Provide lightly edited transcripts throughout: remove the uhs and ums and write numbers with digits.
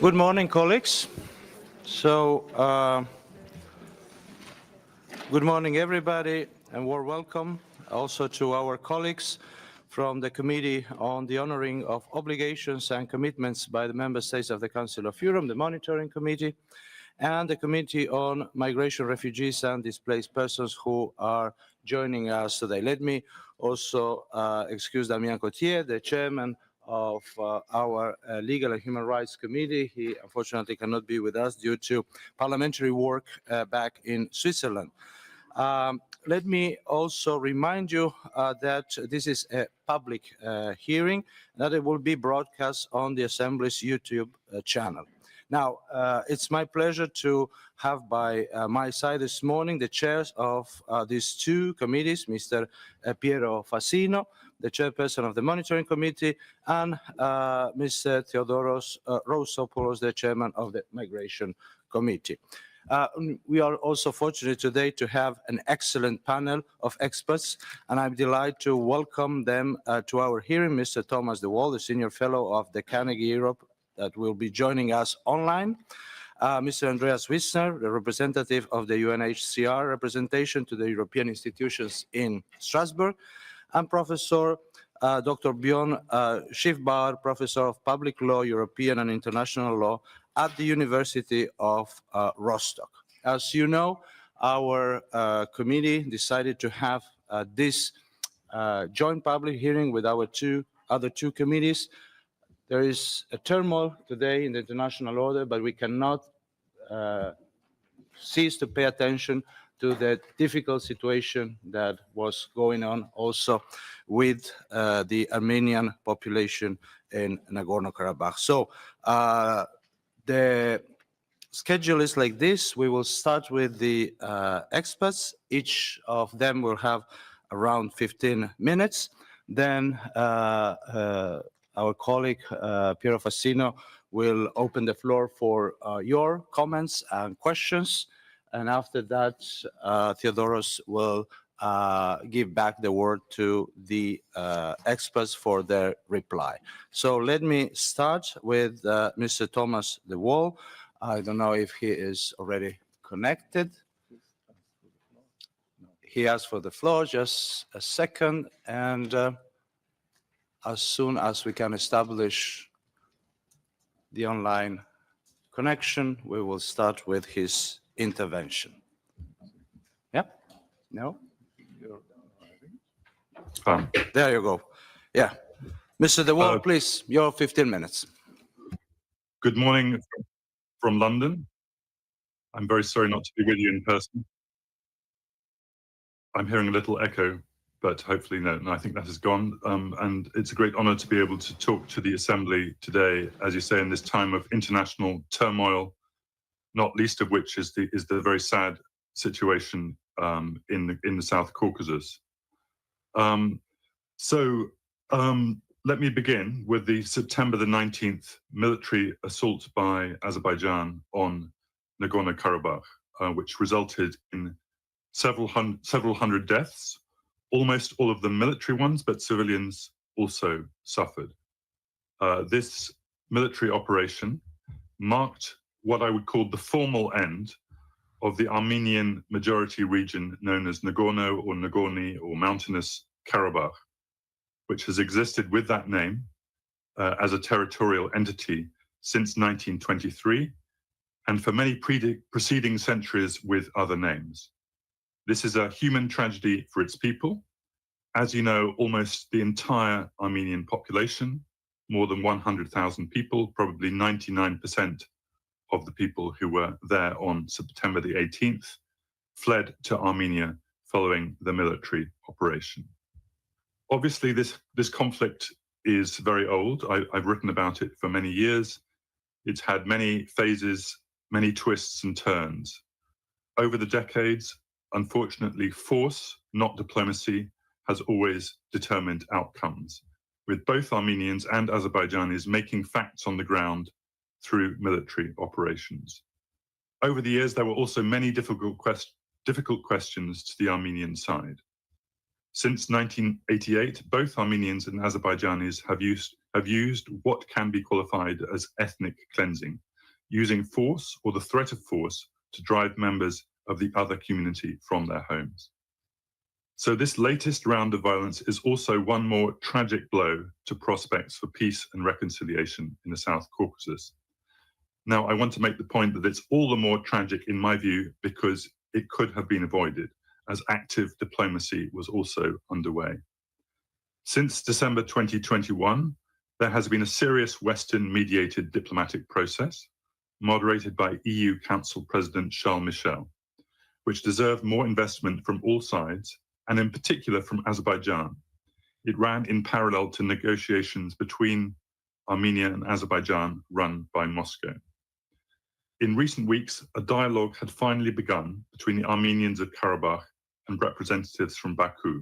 Good morning, colleagues. Good morning, everybody, and warm welcome also to our colleagues from the Committee on the Honoring of Obligations and Commitments by the Member States of the Council of Europe, the Monitoring Committee, and the Committee on Migration, Refugees and Displaced Persons who are joining us today. Let me also excuse Damien Cotier, the chairman of our Legal and Human Rights Committee. He unfortunately cannot be with us due to parliamentary work back in Switzerland. Let me also remind you that this is a public hearing, that it will be broadcast on the Assembly's YouTube channel. Now, it's my pleasure to have by my side this morning the chairs of these two committees, Mr. Piero Fassino, the chairperson of the Monitoring Committee, and Mr. Theodoros Rousopoulos, the chairman of the Migration Committee. We are also fortunate today to have an excellent panel of experts, and I'm delighted to welcome them to our hearing. Mr. Thomas de Waal, the Senior Fellow of the Carnegie Europe, that will be joining us online. Mr. Andreas Wissner, the representative of the UNHCR representation to the European institutions in Strasbourg, and Professor Dr. Björn Schiffbauer, Professor of Public Law, European and International Law at the University of Rostock. As you know, our committee decided to have this joint public hearing with our other two committees. There is a turmoil today in the international order, but we cannot cease to pay attention to the difficult situation that was going on also with the Armenian population in Nagorno-Karabakh. So the schedule is like this. We will start with the experts. Each of them will have around 15 minutes. Then our colleague, Piero Fassino, will open the floor for your comments and questions. And after that, Theodoros will give back the word to the experts for their reply. So let me start with Mr. Thomas De Wol. I don't know if he is already connected. He asked for the floor, just a second. And as soon as we can establish the online connection, we will start with his intervention. Yeah? No? There you go. Yeah. Mr. De Wol, please, your 15 minutes. Good morning from London. I'm very sorry not to be with you in person. I'm hearing a little echo, but hopefully no, I think that has gone. And it's a great honor to be able to talk to the Assembly today, as you say, in this time of international turmoil, not least of which is the very sad situation in the South Caucasus. Let me begin with the September the 19th military assault by Azerbaijan on Nagorno-Karabakh, which resulted in several hundred deaths, almost all of them military ones, but civilians also suffered. This military operation marked what I would call the formal end of the Armenian majority region known as Nagorno or Nagorny or Mountainous Karabakh, which has existed with that name as a territorial entity since 1923, and for many preceding centuries with other names. This is a human tragedy for its people. As you know, almost the entire Armenian population, more than 100,000 people, probably 99% of the people who were there on September the 18th, fled to Armenia following the military operation. Obviously, this conflict is very old. I've written about it for many years. It's had many phases, many twists and turns. Over the decades, unfortunately, force, not diplomacy, has always determined outcomes, with both Armenians and Azerbaijanis making facts on the ground through military operations. Over the years, there were also many difficult questions to the Armenian side. Since 1988, both Armenians and Azerbaijanis have used what can be qualified as ethnic cleansing, using force or the threat of force to drive members of the other community from their homes. So this latest round of violence is also one more tragic blow to prospects for peace and reconciliation in the South Caucasus. Now, I want to make the point that it's all the more tragic in my view because it could have been avoided, as active diplomacy was also underway. Since December 2021, there has been a serious Western-mediated diplomatic process, moderated by EU Council President Charles Michel, which deserved more investment from all sides, and in particular from Azerbaijan. It ran in parallel to negotiations between Armenia and Azerbaijan run by Moscow. In recent weeks, a dialogue had finally begun between the Armenians of Karabakh and representatives from Baku.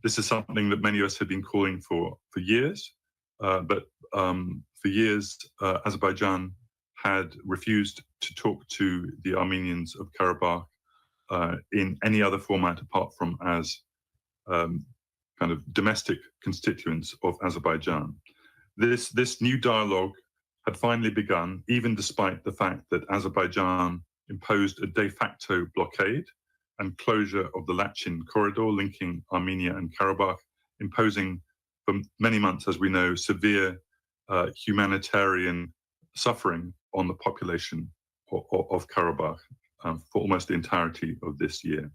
This is something that many of us have been calling for years, but for years, Azerbaijan had refused to talk to the Armenians of Karabakh in any other format apart from as kind of domestic constituents of Azerbaijan. This new dialogue had finally begun, even despite the fact that Azerbaijan imposed a de facto blockade and closure of the Lachin corridor linking Armenia and Karabakh, imposing for many months, as we know, severe humanitarian suffering on the population of Karabakh. for almost the entirety of this year.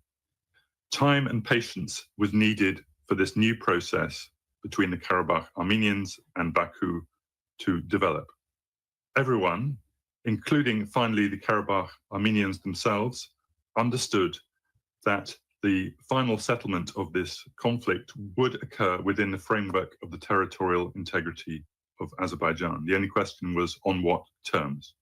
Time and patience was needed for this new process between the Karabakh Armenians and Baku to develop. Everyone, including finally the Karabakh Armenians themselves, understood that the final settlement of this conflict would occur within the framework of the territorial integrity of Azerbaijan. The only question was on what terms.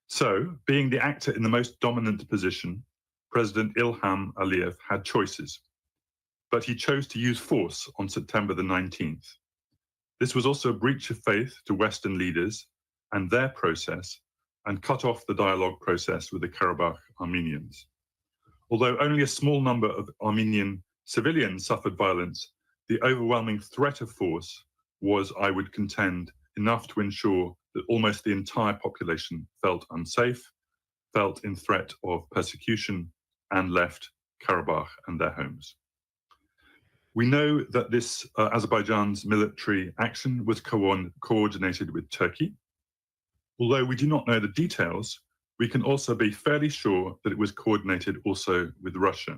So, being the actor in the most dominant position, President Ilham Aliyev had choices, but he chose to use force on September the 19th. This was also a breach of faith to Western leaders and their process, and cut off the dialogue process with the Karabakh Armenians. Although only a small number of Armenian civilians suffered violence, the overwhelming threat of force was, I would contend, enough to ensure that almost the entire population felt unsafe, felt in threat of persecution, and left Karabakh and their homes. We know that this Azerbaijan's military action was coordinated with Turkey. Although we do not know the details, we can also be fairly sure that it was coordinated also with Russia.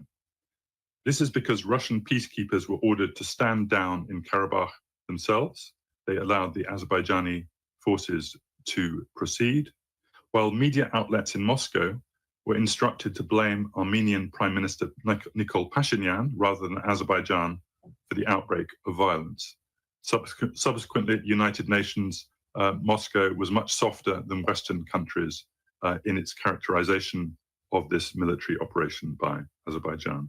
This is because Russian peacekeepers were ordered to stand down in Karabakh themselves. They allowed the Azerbaijani forces to proceed, while media outlets in Moscow were instructed to blame Armenian Prime Minister Nikol Pashinyan rather than Azerbaijan for the outbreak of violence. Subsequently, at United Nations, Moscow was much softer than Western countries in its characterization of this military operation by Azerbaijan.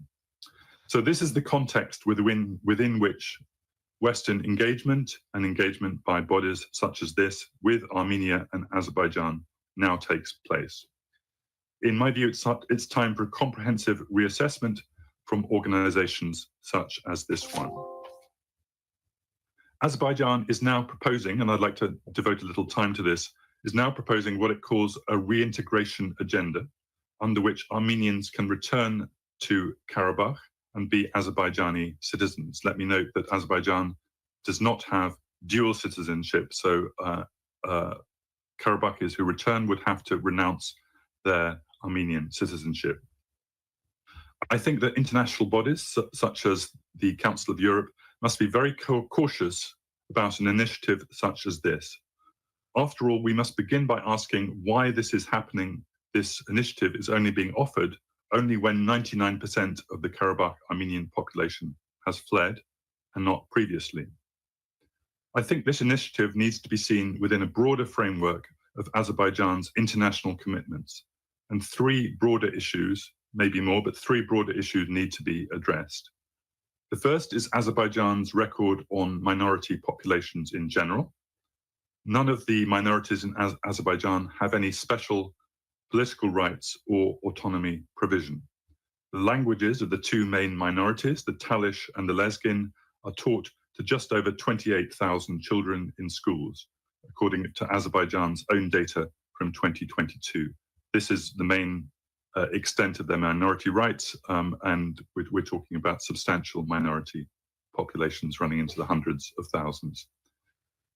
So this is the context within which Western engagement and engagement by bodies such as this with Armenia and Azerbaijan now takes place. In my view, it's time for a comprehensive reassessment from organizations such as this one. Azerbaijan is now proposing, and I'd like to devote a little time to this, is now proposing what it calls a reintegration agenda, under which Armenians can return to Karabakh and be Azerbaijani citizens. Let me note that Azerbaijan does not have dual citizenship, so Karabakhis who return would have to renounce their Armenian citizenship. I think that international bodies, such as the Council of Europe, must be very cautious about an initiative such as this. After all, we must begin by asking why this is happening. This initiative is only being offered only when 99% of the Karabakh Armenian population has fled and not previously. I think this initiative needs to be seen within a broader framework of Azerbaijan's international commitments, and three broader issues, maybe more, but three broader issues need to be addressed. The first is Azerbaijan's record on minority populations in general. None of the minorities in Azerbaijan have any special political rights or autonomy provision. The languages of the two main minorities, the Talish and the Lezgin, are taught to just over 28,000 children in schools, according to Azerbaijan's own data from 2022. This is the main extent of their minority rights, and we're talking about substantial minority populations running into the hundreds of thousands.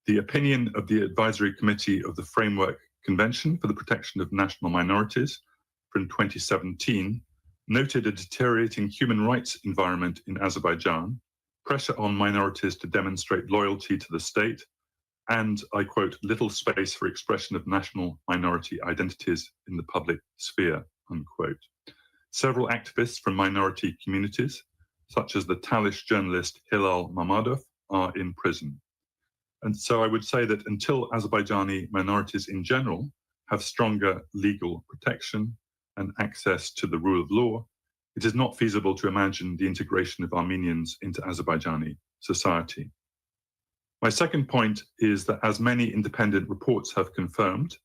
The opinion of the Advisory Committee of the Framework Convention for the Protection of National Minorities from 2017 noted a deteriorating human rights environment in Azerbaijan, pressure on minorities to demonstrate loyalty to the state, and, I quote, little space for expression of national minority identities in the public sphere, unquote. Several activists from minority communities, such as the Talish journalist Hilal Mamadov, are in prison. And so I would say that until Azerbaijani minorities in general have stronger legal protection and access to the rule of law, it is not feasible to imagine the integration of Armenians into Azerbaijani society. My second point is that, as many independent reports have confirmed,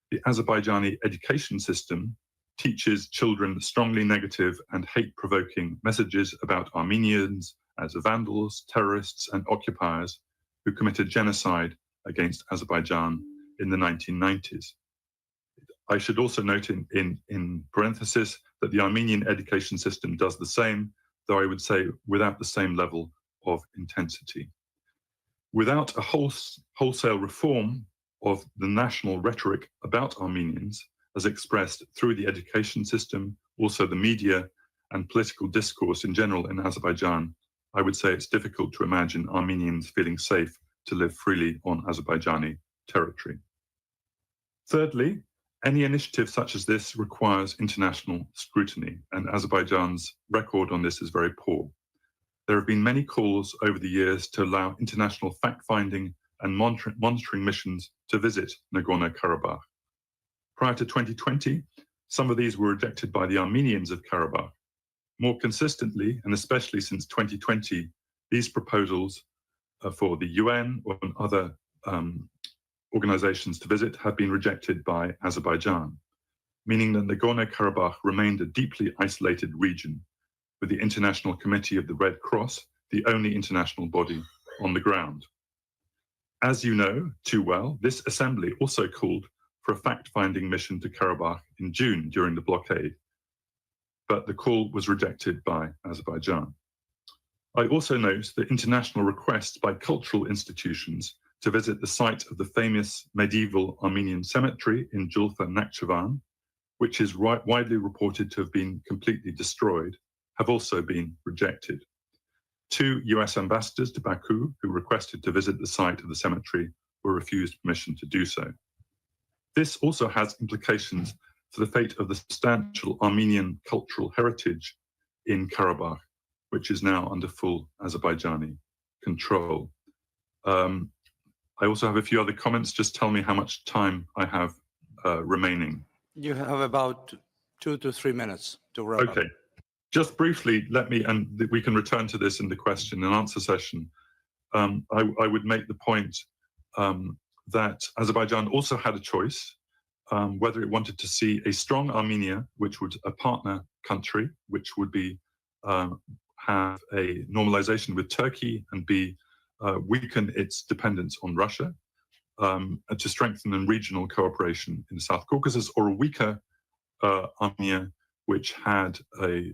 the Azerbaijani education system teaches children strongly negative and hate-provoking messages about Armenians as vandals, terrorists, and occupiers who committed genocide against Azerbaijan in the 1990s. I should also note in parenthesis that the Armenian education system does the same, though I would say without the same level of intensity. Without a wholesale reform of the national rhetoric about Armenians, as expressed through the education system, also the media and political discourse in general in Azerbaijan, I would say it's difficult to imagine Armenians feeling safe to live freely on Azerbaijani territory. Thirdly, any initiative such as this requires international scrutiny, and Azerbaijan's record on this is very poor. There have been many calls over the years to allow international fact-finding and monitoring missions to visit Nagorno-Karabakh. Prior to 2020, some of these were rejected by the Armenians of Karabakh. More consistently, and especially since 2020, these proposals for the UN or other organizations to visit have been rejected by Azerbaijan, meaning that Nagorno-Karabakh remained a deeply isolated region, with the International Committee of the Red Cross the only international body on the ground. As you know too well, this assembly also called for a fact-finding mission to Karabakh in June during the blockade, but the call was rejected by Azerbaijan. I also note the international requests by cultural institutions to visit the site of the famous medieval Armenian cemetery in Julfa Nakhchivan, which is widely reported to have been completely destroyed, have also been rejected. 2 US ambassadors to Baku who requested to visit the site of the cemetery were refused permission to do so. This also has implications for the fate of the substantial Armenian cultural heritage in Karabakh, which is now under full Azerbaijani control. I also have a few other comments. Just tell me how much time I have remaining. You have about 2 to 3 minutes to wrap up. Okay. Just briefly, let me, and we can return to this in the question and answer session. I would make the point that Azerbaijan also had a choice whether it wanted to see a strong Armenia, which would a partner country, which would be have a normalization with Turkey and be weaken its dependence on Russia, to strengthen regional cooperation in the South Caucasus, or a weaker Armenia, which had a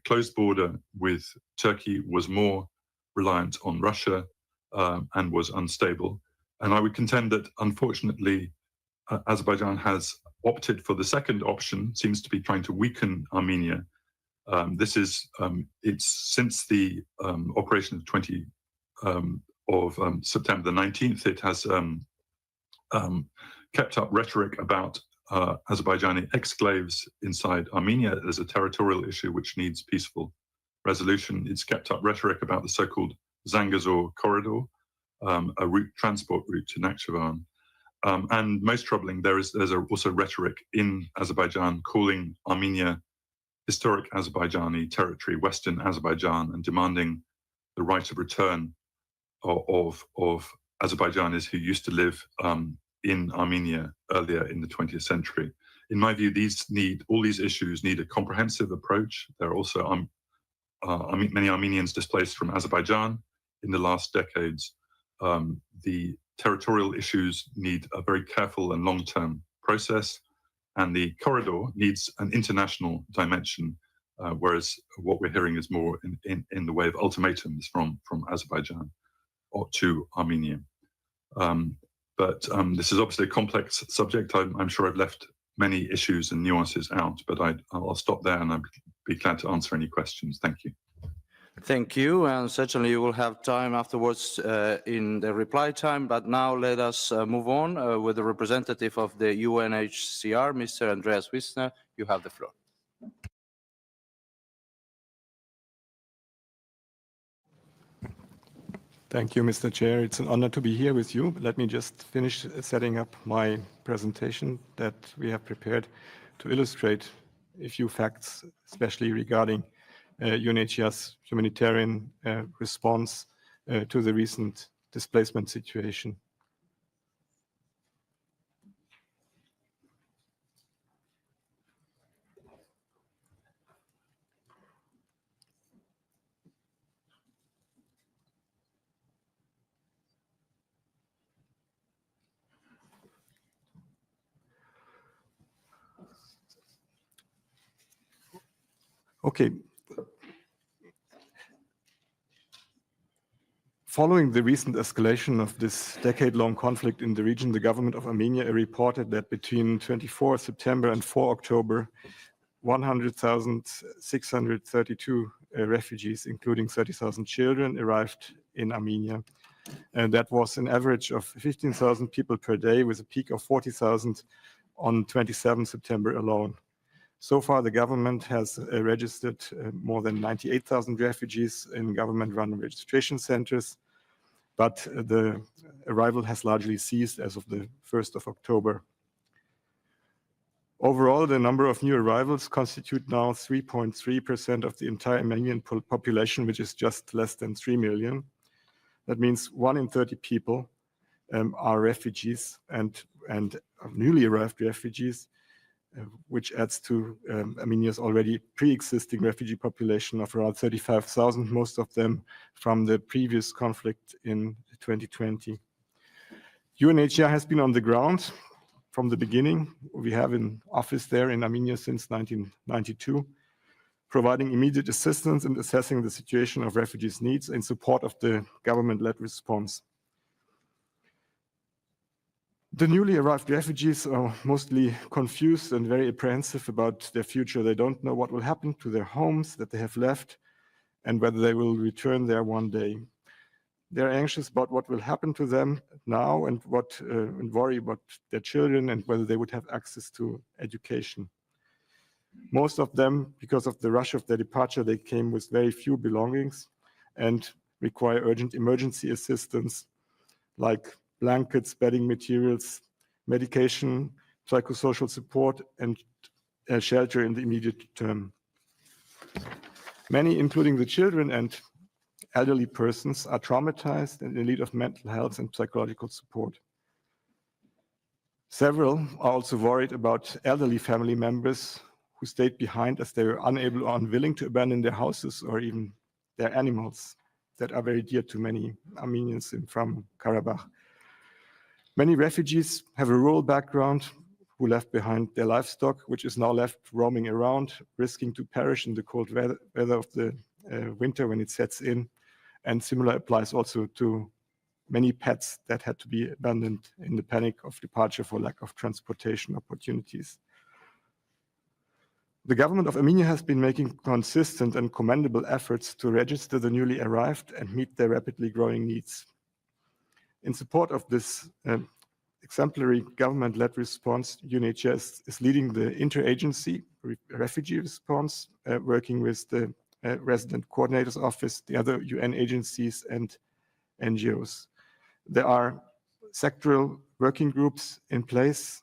closed border with Turkey, was more reliant on Russia, and was unstable. And I would contend that, unfortunately, Azerbaijan has opted for the second option, seems to be trying to weaken Armenia. This is, it's since the operation of September the 19th, it has kept up rhetoric about Azerbaijani exclaves inside Armenia as a territorial issue which needs peaceful resolution. It's kept up rhetoric about the so-called Zangezur corridor, a transport route to Nakhchivan. And most troubling, there's also rhetoric in Azerbaijan calling Armenia historic Azerbaijani territory, Western Azerbaijan, and demanding the right of return of Azerbaijanis who used to live in Armenia earlier in the 20th century. In my view, all these issues need a comprehensive approach. There are also many Armenians displaced from Azerbaijan in the last decades. The territorial issues need a very careful and long-term process, and the corridor needs an international dimension, whereas what we're hearing is more in the way of ultimatums from Azerbaijan or to Armenia. But this is obviously a complex subject. I'm sure I've left many issues and nuances out, but I'll stop there and I'd be glad to answer any questions. Thank you. Thank you, and certainly you will have time afterwards in the reply time, but now let us move on with the representative of the UNHCR, Mr. Andreas Wisner. You have the floor. Thank you, Mr. Chair. It's an honor to be here with you. Let me just finish setting up my presentation that we have prepared to illustrate a few facts, especially regarding UNHCR's humanitarian response to the recent displacement situation. Okay. Following the recent escalation of this decade-long conflict in the region, the government of Armenia reported that between 24 September and 4 October, 100,632 refugees, including 30,000 children, arrived in Armenia. And that was an average of 15,000 people per day, with a peak of 40,000 on 27 September alone. So far, the government has registered more than 98,000 refugees in government-run registration centers, but the arrival has largely ceased as of the 1st of October. Overall, the number of new arrivals constitute now 3.3% of the entire Armenian population, which is just less than 3 million. That means 1 in 30 people are refugees and newly arrived refugees, which adds to Armenia's already pre-existing refugee population of around 35,000, most of them from the previous conflict in 2020. UNHCR has been on the ground from the beginning. We have an office there in Armenia since 1992, providing immediate assistance in assessing the situation of refugees' needs in support of the government-led response. The newly arrived refugees are mostly confused and very apprehensive about their future. They don't know what will happen to their homes that they have left and whether they will return there one day. They're anxious about what will happen to them now and worry about their children and whether they would have access to education. Most of them, because of the rush of their departure, they came with very few belongings and require urgent emergency assistance like blankets, bedding materials, medication, psychosocial support, and shelter in the immediate term. Many, including the children and elderly persons, are traumatized and in need of mental health and psychological support. Several are also worried about elderly family members who stayed behind as they were unable or unwilling to abandon their houses or even their animals that are very dear to many Armenians from Karabakh. Many refugees have a rural background who left behind their livestock, which is now left roaming around, risking to perish in the cold weather of the winter when it sets in. And similar applies also to many pets that had to be abandoned in the panic of departure for lack of transportation opportunities. The government of Armenia has been making consistent and commendable efforts to register the newly arrived and meet their rapidly growing needs. In support of this exemplary government-led response, UNHCR is leading the interagency refugee response, working with the resident coordinator's office, the other UN agencies, and NGOs. There are sectoral working groups in place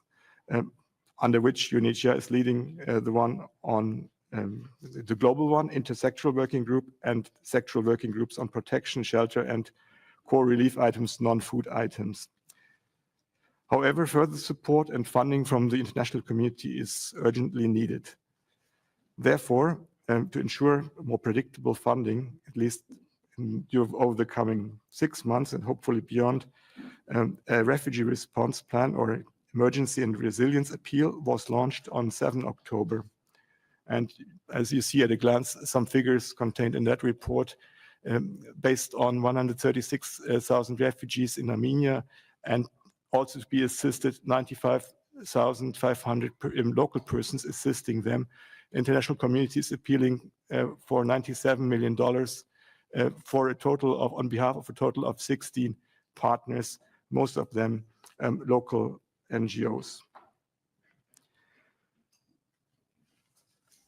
under which UNHCR is leading the one on the global one, intersectoral working group, and sectoral working groups on protection, shelter, and core relief items, non-food items. However, further support and funding from the international community is urgently needed. Therefore, to ensure more predictable funding, at least over the coming 6 months and hopefully beyond, a refugee response plan or emergency and resilience appeal was launched on 7 October. And as you see at a glance, some figures contained in that report, based on 136,000 refugees in Armenia, and also to be assisted 95,500 local persons assisting them. International communities appealing for $97 million for a total of, on behalf of a total of 16 partners, most of them local NGOs.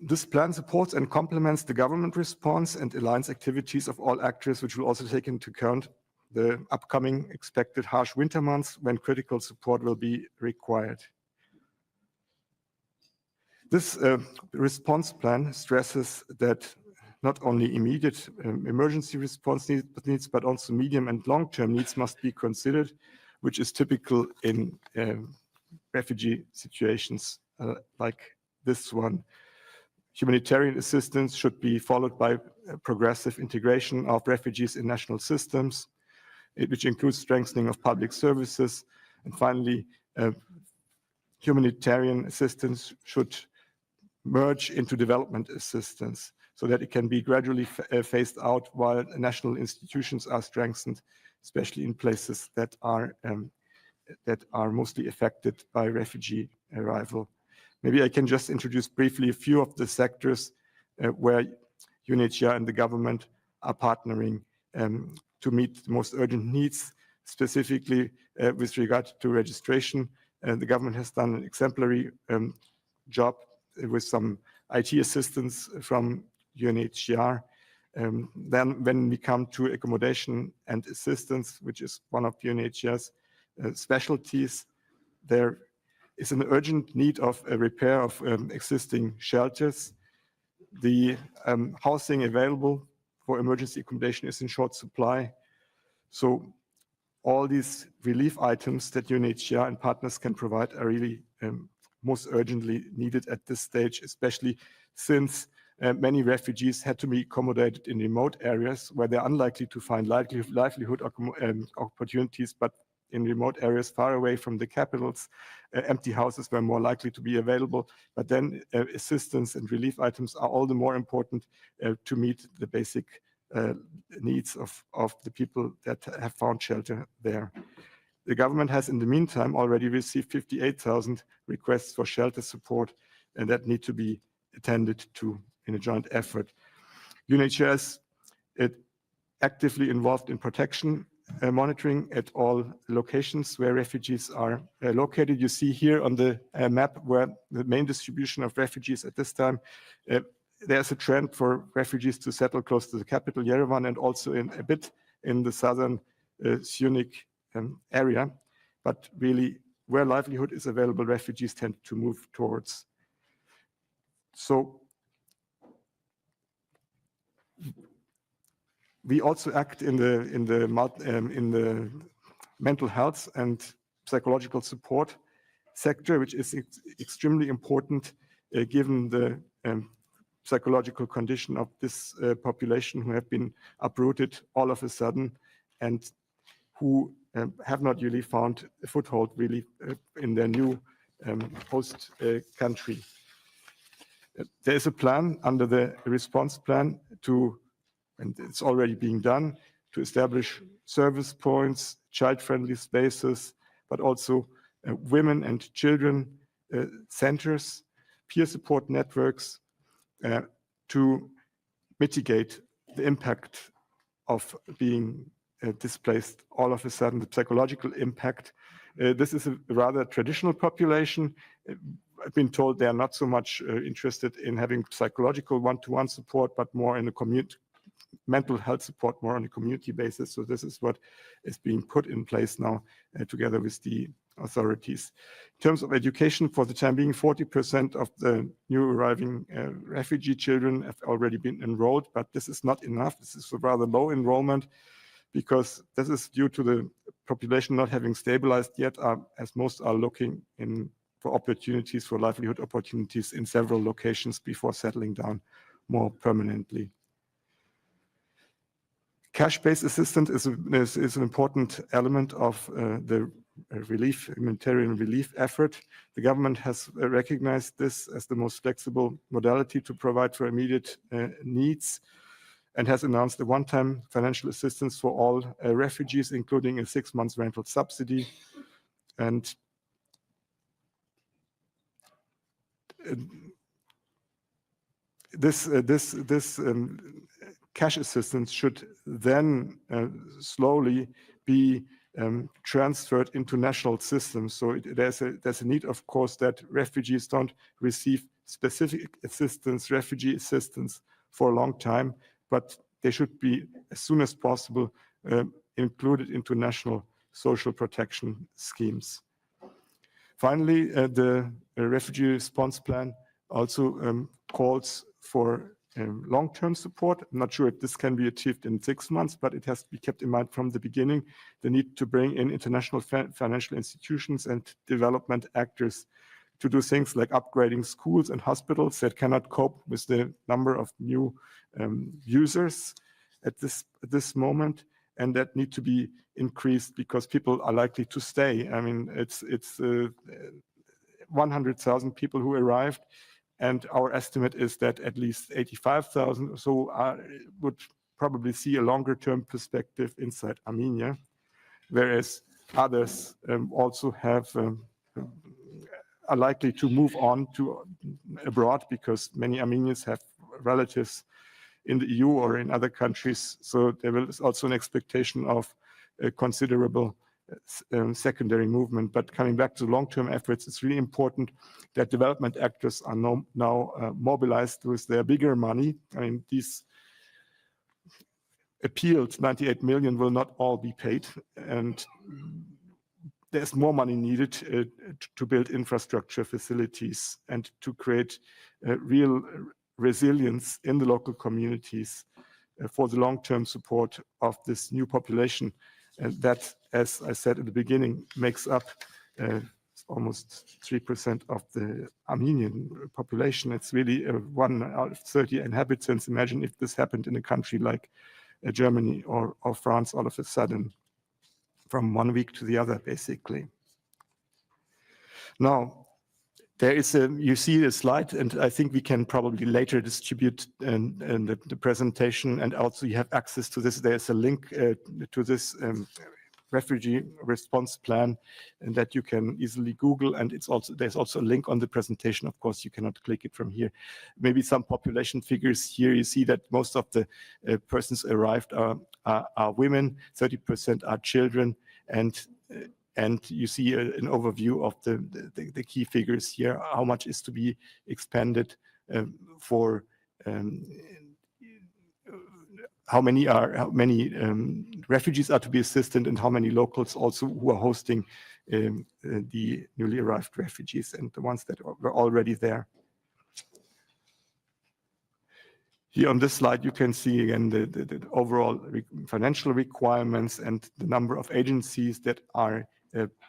This plan supports and complements the government response and aligns activities of all actors, which will also take into account the upcoming expected harsh winter months when critical support will be required. This response plan stresses that not only immediate emergency response needs, but also medium and long-term needs must be considered, which is typical in refugee situations like this one. Humanitarian assistance should be followed by progressive integration of refugees in national systems, which includes strengthening of public services. And finally, humanitarian assistance should merge into development assistance. so that it can be gradually phased out while national institutions are strengthened, especially in places that are mostly affected by refugee arrival. Maybe I can just introduce briefly a few of the sectors where UNHCR and the government are partnering to meet the most urgent needs, specifically with regard to registration. The government has done an exemplary job with some IT assistance from UNHCR. Then when we come to accommodation and assistance, which is one of UNHCR's specialties, there is an urgent need of a repair of existing shelters. The housing available for emergency accommodation is in short supply. So all these relief items that UNHCR and partners can provide are really most urgently needed at this stage, especially since many refugees had to be accommodated in remote areas where they're unlikely to find livelihood opportunities, but in remote areas far away from the capitals, empty houses were more likely to be available. But then assistance and relief items are all the more important to meet the basic needs of the people that have found shelter there. The government has in the meantime already received 58,000 requests for shelter support, and that need to be attended to in a joint effort. UNHCR is actively involved in protection monitoring at all locations where refugees are located. You see here on the map where the main distribution of refugees at this time. There's a trend for refugees to settle close to the capital, Yerevan, and also a bit in the southern Syunik area. But really, where livelihood is available, refugees tend to move towards. So we also act in the mental health and psychological support sector, which is extremely important given the psychological condition of this population who have been uprooted all of a sudden and who have not really found a foothold really in their new host country. There is a plan under the response plan to, and it's already being done, to establish service points, child-friendly spaces, but also women and children centers, peer support networks to mitigate the impact of being displaced all of a sudden, the psychological impact. This is a rather traditional population. I've been told they are not so much interested in having psychological one-to-one support, but more in a mental health support, more on a community basis. So this is what is being put in place now together with the authorities. In terms of education, for the time being, 40% of the new arriving refugee children have already been enrolled, but this is not enough. This is a rather low enrollment because this is due to the population not having stabilized yet, as most are looking for opportunities, for livelihood opportunities in several locations before settling down more permanently. Cash-based assistance is an important element of the humanitarian relief effort. The government has recognized this as the most flexible modality to provide for immediate needs and has announced a one-time financial assistance for all refugees, including a 6-month rental subsidy. And this cash assistance should then slowly be transferred into national systems. So there's a need, of course, that refugees don't receive specific assistance, refugee assistance, for a long time, but they should be, as soon as possible, included into national social protection schemes. Finally, the refugee response plan also calls for long-term support. I'm not sure if this can be achieved in 6 months, but it has to be kept in mind from the beginning, the need to bring in international financial institutions and development actors to do things like upgrading schools and hospitals that cannot cope with the number of new users at this moment, and that need to be increased because people are likely to stay. I mean, it's 100,000 people who arrived. And our estimate is that at least 85,000 or so would probably see a longer-term perspective inside Armenia, whereas others also are likely to move on to abroad because many Armenians have relatives in the EU or in other countries. So there is also an expectation of a considerable secondary movement. But coming back to long-term efforts, it's really important that development actors are now mobilized with their bigger money. I mean, these appealed 98 million will not all be paid, and there's more money needed to build infrastructure facilities and to create real resilience in the local communities for the long-term support of this new population. And that, as I said at the beginning, makes up almost 3% of the Armenian population. It's really 1 out of 30 inhabitants. Imagine if this happened in a country like Germany or France all of a sudden, from 1 week to the other, basically. Now, there is you see a slide, and I think we can probably later distribute the presentation, and also you have access to this. There's a link to this refugee response plan, and that you can easily Google, and there's also a link on the presentation. Of course, you cannot click it from here. Maybe some population figures here. You see that most of the persons arrived are women, 30% are children, and you see an overview of the key figures here, how much is to be expended for how many refugees are to be assisted, and how many locals also who are hosting the newly arrived refugees and the ones that were already there. Here on this slide, you can see again the overall financial requirements and the number of agencies that are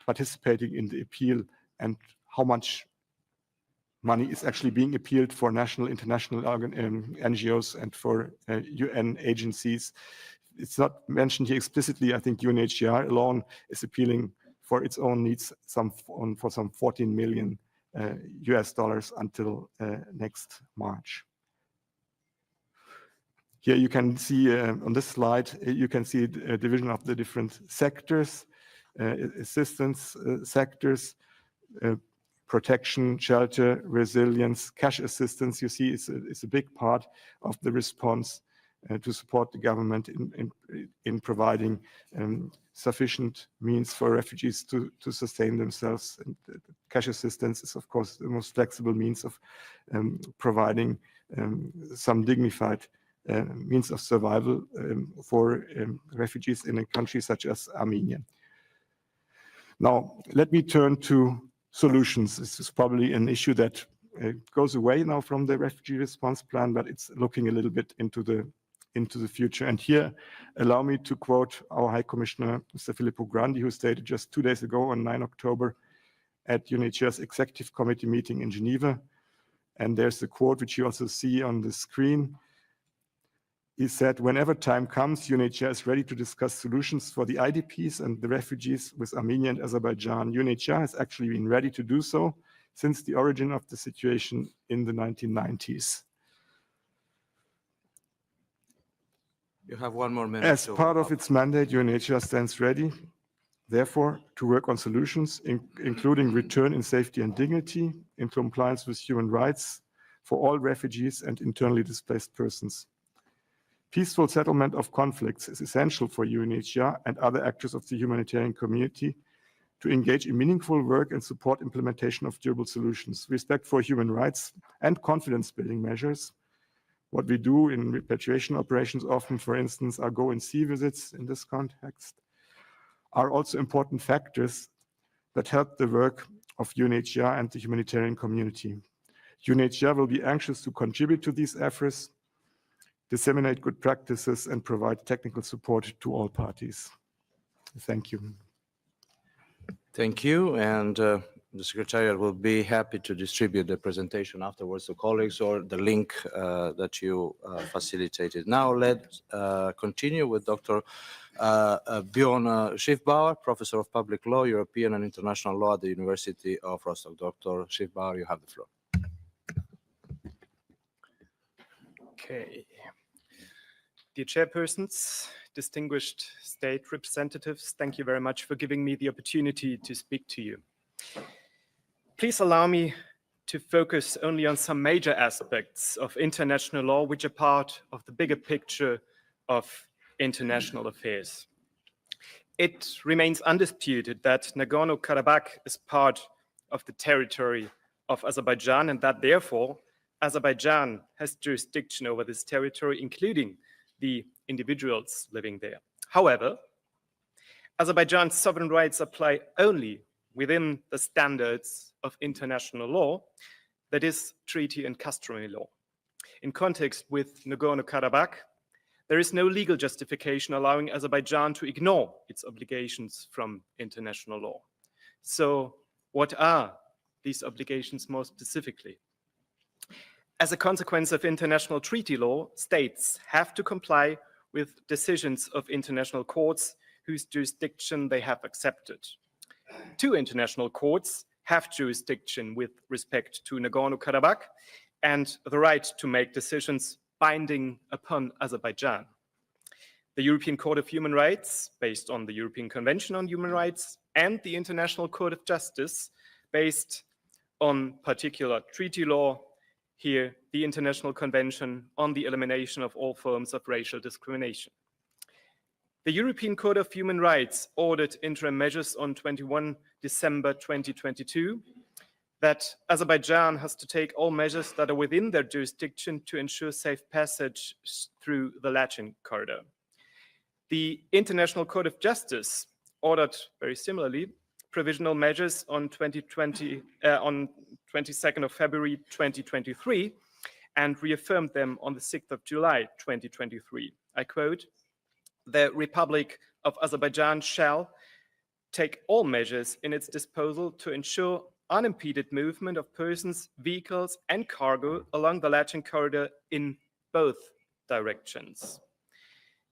participating in the appeal, and how much money is actually being appealed for national, international NGOs and for UN agencies. It's not mentioned here explicitly. I think UNHCR alone is appealing for its own needs for some $14 million US until next March. Here you can see on this slide, you can see a division of the different sectors, assistance sectors, protection, shelter, resilience, cash assistance. You see it's a big part of the response to support the government in providing sufficient means for refugees to sustain themselves. And cash assistance is, of course, the most flexible means of providing some dignified means of survival for refugees in a country such as Armenia. Now, let me turn to solutions. This is probably an issue that goes away now from the refugee response plan, but it's looking a little bit into the future. And here, allow me to quote our High Commissioner, Mr. Filippo Grandi, who stated just 2 days ago on 9 October at UNHCR's Executive Committee meeting in Geneva. And there's the quote, which you also see on the screen. He said, "Whenever time comes, UNHCR is ready to discuss solutions for the IDPs and the refugees with Armenia and Azerbaijan. UNHCR has actually been ready to do so since the origin of the situation in the 1990s. You have 1 more minute. As part of its mandate, UNHCR stands ready, therefore, to work on solutions, including return in safety and dignity, in compliance with human rights for all refugees and internally displaced persons. Peaceful settlement of conflicts is essential for UNHCR and other actors of the humanitarian community to engage in meaningful work and support implementation of durable solutions, respect for human rights and confidence-building measures. What we do in repatriation operations often, for instance, are go-and-see visits in this context, are also important factors that help the work of UNHCR and the humanitarian community. UNHCR will be anxious to contribute to these efforts, disseminate good practices, and provide technical support to all parties." Thank you. Thank you. And the Secretariat will be happy to distribute the presentation afterwards to colleagues or the link that you facilitated. Now let's continue with Dr. Bjorn Schiffbauer, Professor of Public Law, European and International Law at the University of Rostock. Dr. Schiffbauer, you have the floor. Okay. Dear chairpersons, distinguished state representatives, thank you very much for giving me the opportunity to speak to you. Please allow me to focus only on some major aspects of international law, which are part of the bigger picture of international affairs. It remains undisputed that Nagorno-Karabakh is part of the territory of Azerbaijan, and that therefore Azerbaijan has jurisdiction over this territory, including the individuals living there. However, Azerbaijan's sovereign rights apply only within the standards of international law, that is, treaty and customary law. In context with Nagorno-Karabakh, there is no legal justification allowing Azerbaijan to ignore its obligations from international law. So, what are these obligations more specifically? As a consequence of international treaty law, states have to comply with decisions of international courts whose jurisdiction they have accepted. Two international courts have jurisdiction with respect to Nagorno-Karabakh and the right to make decisions binding upon Azerbaijan. The European Court of Human Rights, based on the European Convention on Human Rights, and the International Court of Justice, based on particular treaty law, here the International Convention on the Elimination of All Forms of Racial Discrimination. The European Court of Human Rights ordered interim measures on 21 December 2022 that Azerbaijan has to take all measures that are within their jurisdiction to ensure safe passage through the Lachin corridor. The International Court of Justice ordered, very similarly, provisional measures on 22nd of February 2023 and reaffirmed them on the 6th of July 2023. I quote, "The Republic of Azerbaijan shall take all measures in its disposal to ensure unimpeded movement of persons, vehicles, and cargo along the Lachin corridor in both directions."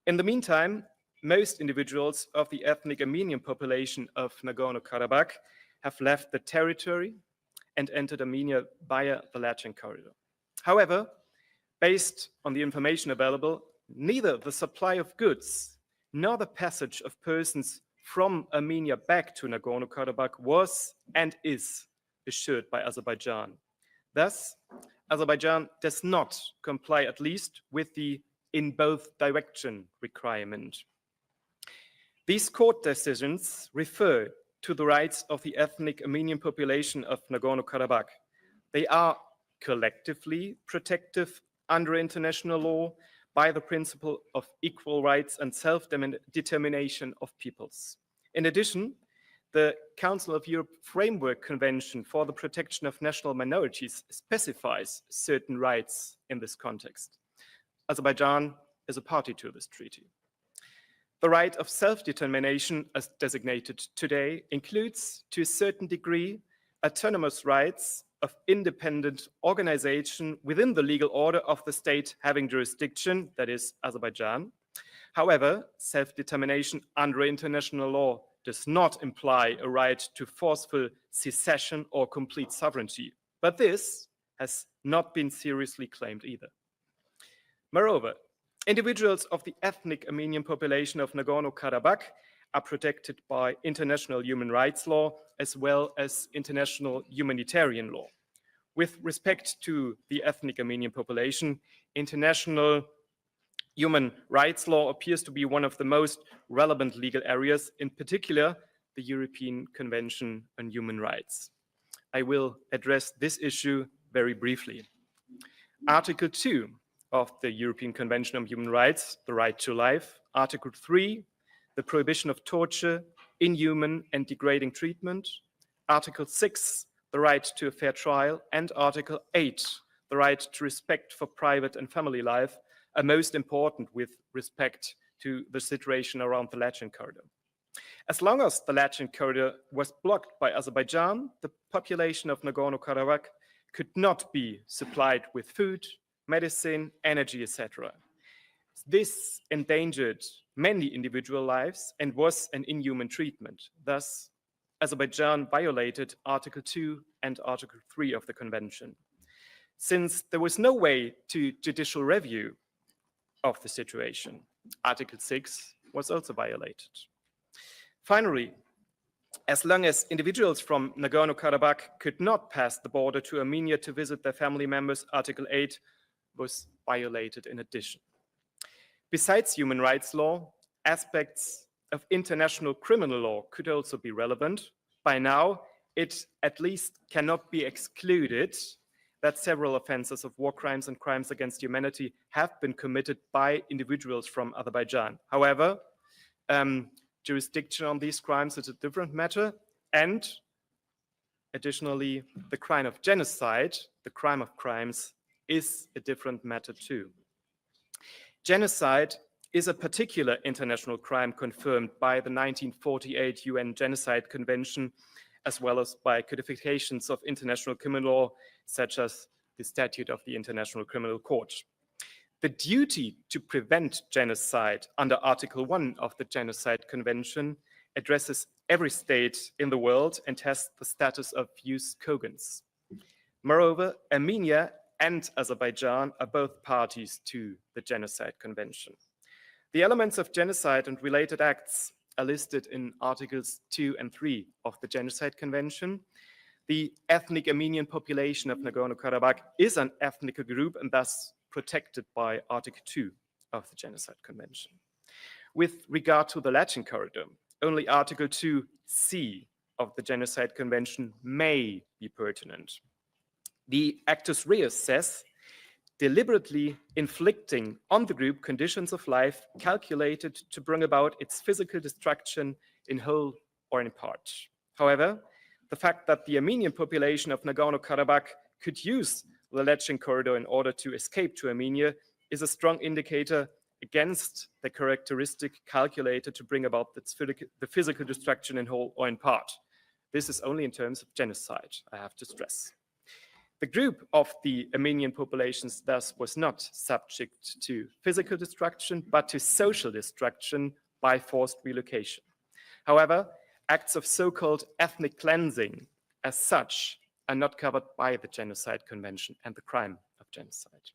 In the meantime, most individuals of the ethnic Armenian population of Nagorno-Karabakh have left the territory and entered Armenia via the Lachin corridor. However, based on the information available, neither the supply of goods nor the passage of persons from Armenia back to Nagorno-Karabakh was and is assured by Azerbaijan. Thus, Azerbaijan does not comply, at least, with the in both direction requirement. These court decisions refer to the rights of the ethnic Armenian population of Nagorno-Karabakh. They are collectively protective under international law by the principle of equal rights and self-determination of peoples. In addition, the Council of Europe Framework Convention for the Protection of National Minorities specifies certain rights in this context. Azerbaijan is a party to this treaty. The right of self-determination, as designated today, includes, to a certain degree, autonomous rights of independent organization within the legal order of the state having jurisdiction, that is, Azerbaijan. However, self-determination under international law does not imply a right to forceful secession or complete sovereignty, but this has not been seriously claimed either. Moreover, individuals of the ethnic Armenian population of Nagorno-Karabakh are protected by international human rights law as well as international humanitarian law. With respect to the ethnic Armenian population, international human rights law appears to be one of the most relevant legal areas, in particular, the European Convention on Human Rights. I will address this issue very briefly. Article 2 of the European Convention on Human Rights, the right to life. Article 3, the prohibition of torture, inhuman and degrading treatment. Article 6, the right to a fair trial. And Article 8, the right to respect for private and family life, are most important with respect to the situation around the Lachin corridor. As long as the Lachin corridor was blocked by Azerbaijan, the population of Nagorno-Karabakh could not be supplied with food, medicine, energy, etc. This endangered many individual lives and was an inhuman treatment. Thus, Azerbaijan violated Article 2 and Article 3 of the Convention. since there was no way to judicial review of the situation. Article 6 was also violated. Finally, as long as individuals from Nagorno-Karabakh could not pass the border to Armenia to visit their family members, Article 8 was violated in addition. Besides human rights law, aspects of international criminal law could also be relevant. By now, it at least cannot be excluded that several offenses of war crimes and crimes against humanity have been committed by individuals from Azerbaijan. However, jurisdiction on these crimes is a different matter, and additionally, the crime of genocide, the crime of crimes, is a different matter too. Genocide is a particular international crime confirmed by the 1948 UN Genocide Convention, as well as by codifications of international criminal law, such as the Statute of the International Criminal Court. The duty to prevent genocide under Article 1 of the Genocide Convention addresses every state in the world and has the status of jus cogens. Moreover, Armenia and Azerbaijan are both parties to the Genocide Convention. The elements of genocide and related acts are listed in Articles 2 and 3 of the Genocide Convention. The ethnic Armenian population of Nagorno-Karabakh is an ethnic group and thus protected by Article 2 of the Genocide Convention. With regard to the Latin corridor, only Article 2c of the Genocide Convention may be pertinent. The Actus Reus says, deliberately inflicting on the group conditions of life calculated to bring about its physical destruction in whole or in part. However, the fact that the Armenian population of Nagorno-Karabakh could use the Latin corridor in order to escape to Armenia is a strong indicator against the characteristic calculated to bring about the physical destruction in whole or in part. This is only in terms of genocide, I have to stress. The group of the Armenian populations thus was not subject to physical destruction, but to social destruction by forced relocation. However, acts of so-called ethnic cleansing as such are not covered by the Genocide Convention and the crime of genocide.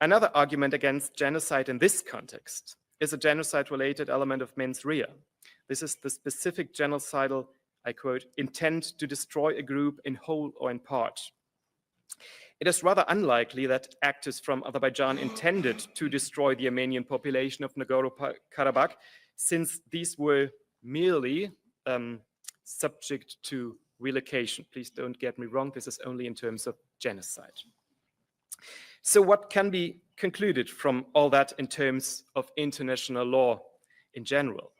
Another argument against genocide in this context is a genocide-related element of mens rea. This is the specific genocidal, I quote, intent to destroy a group in whole or in part. It is rather unlikely that actors from Azerbaijan intended to destroy the Armenian population of Nagorno-Karabakh, since these were merely subject to relocation. Please don't get me wrong, this is only in terms of genocide. So what can be concluded from all that in terms of international law in general?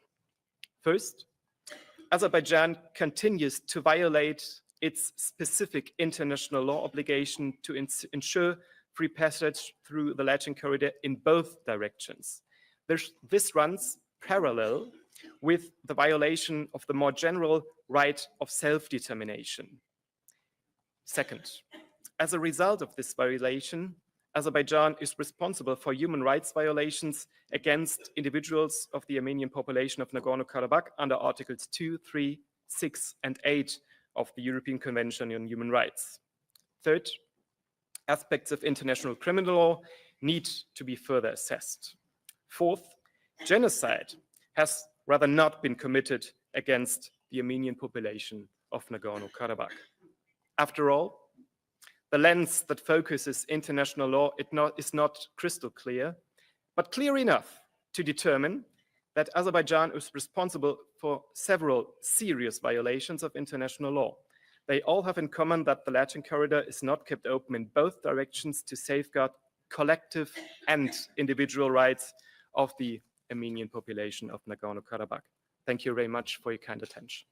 First, Azerbaijan continues to violate its specific international law obligation to ensure free passage through the Latin corridor in both directions. This runs parallel with the violation of the more general right of self-determination. Second, as a result of this violation, Azerbaijan is responsible for human rights violations against individuals of the Armenian population of Nagorno-Karabakh under Articles 2, 3, 6, and 8 of the European Convention on Human Rights. Third, aspects of international criminal law need to be further assessed. Fourth, genocide has rather not been committed against the Armenian population of Nagorno-Karabakh. After all, the lens that focuses international law is not crystal clear, but clear enough to determine that Azerbaijan is responsible for several serious violations of international law. They all have in common that the Latin corridor is not kept open in both directions to safeguard collective and individual rights of the Armenian population of Nagorno-Karabakh. Thank you very much for your kind attention.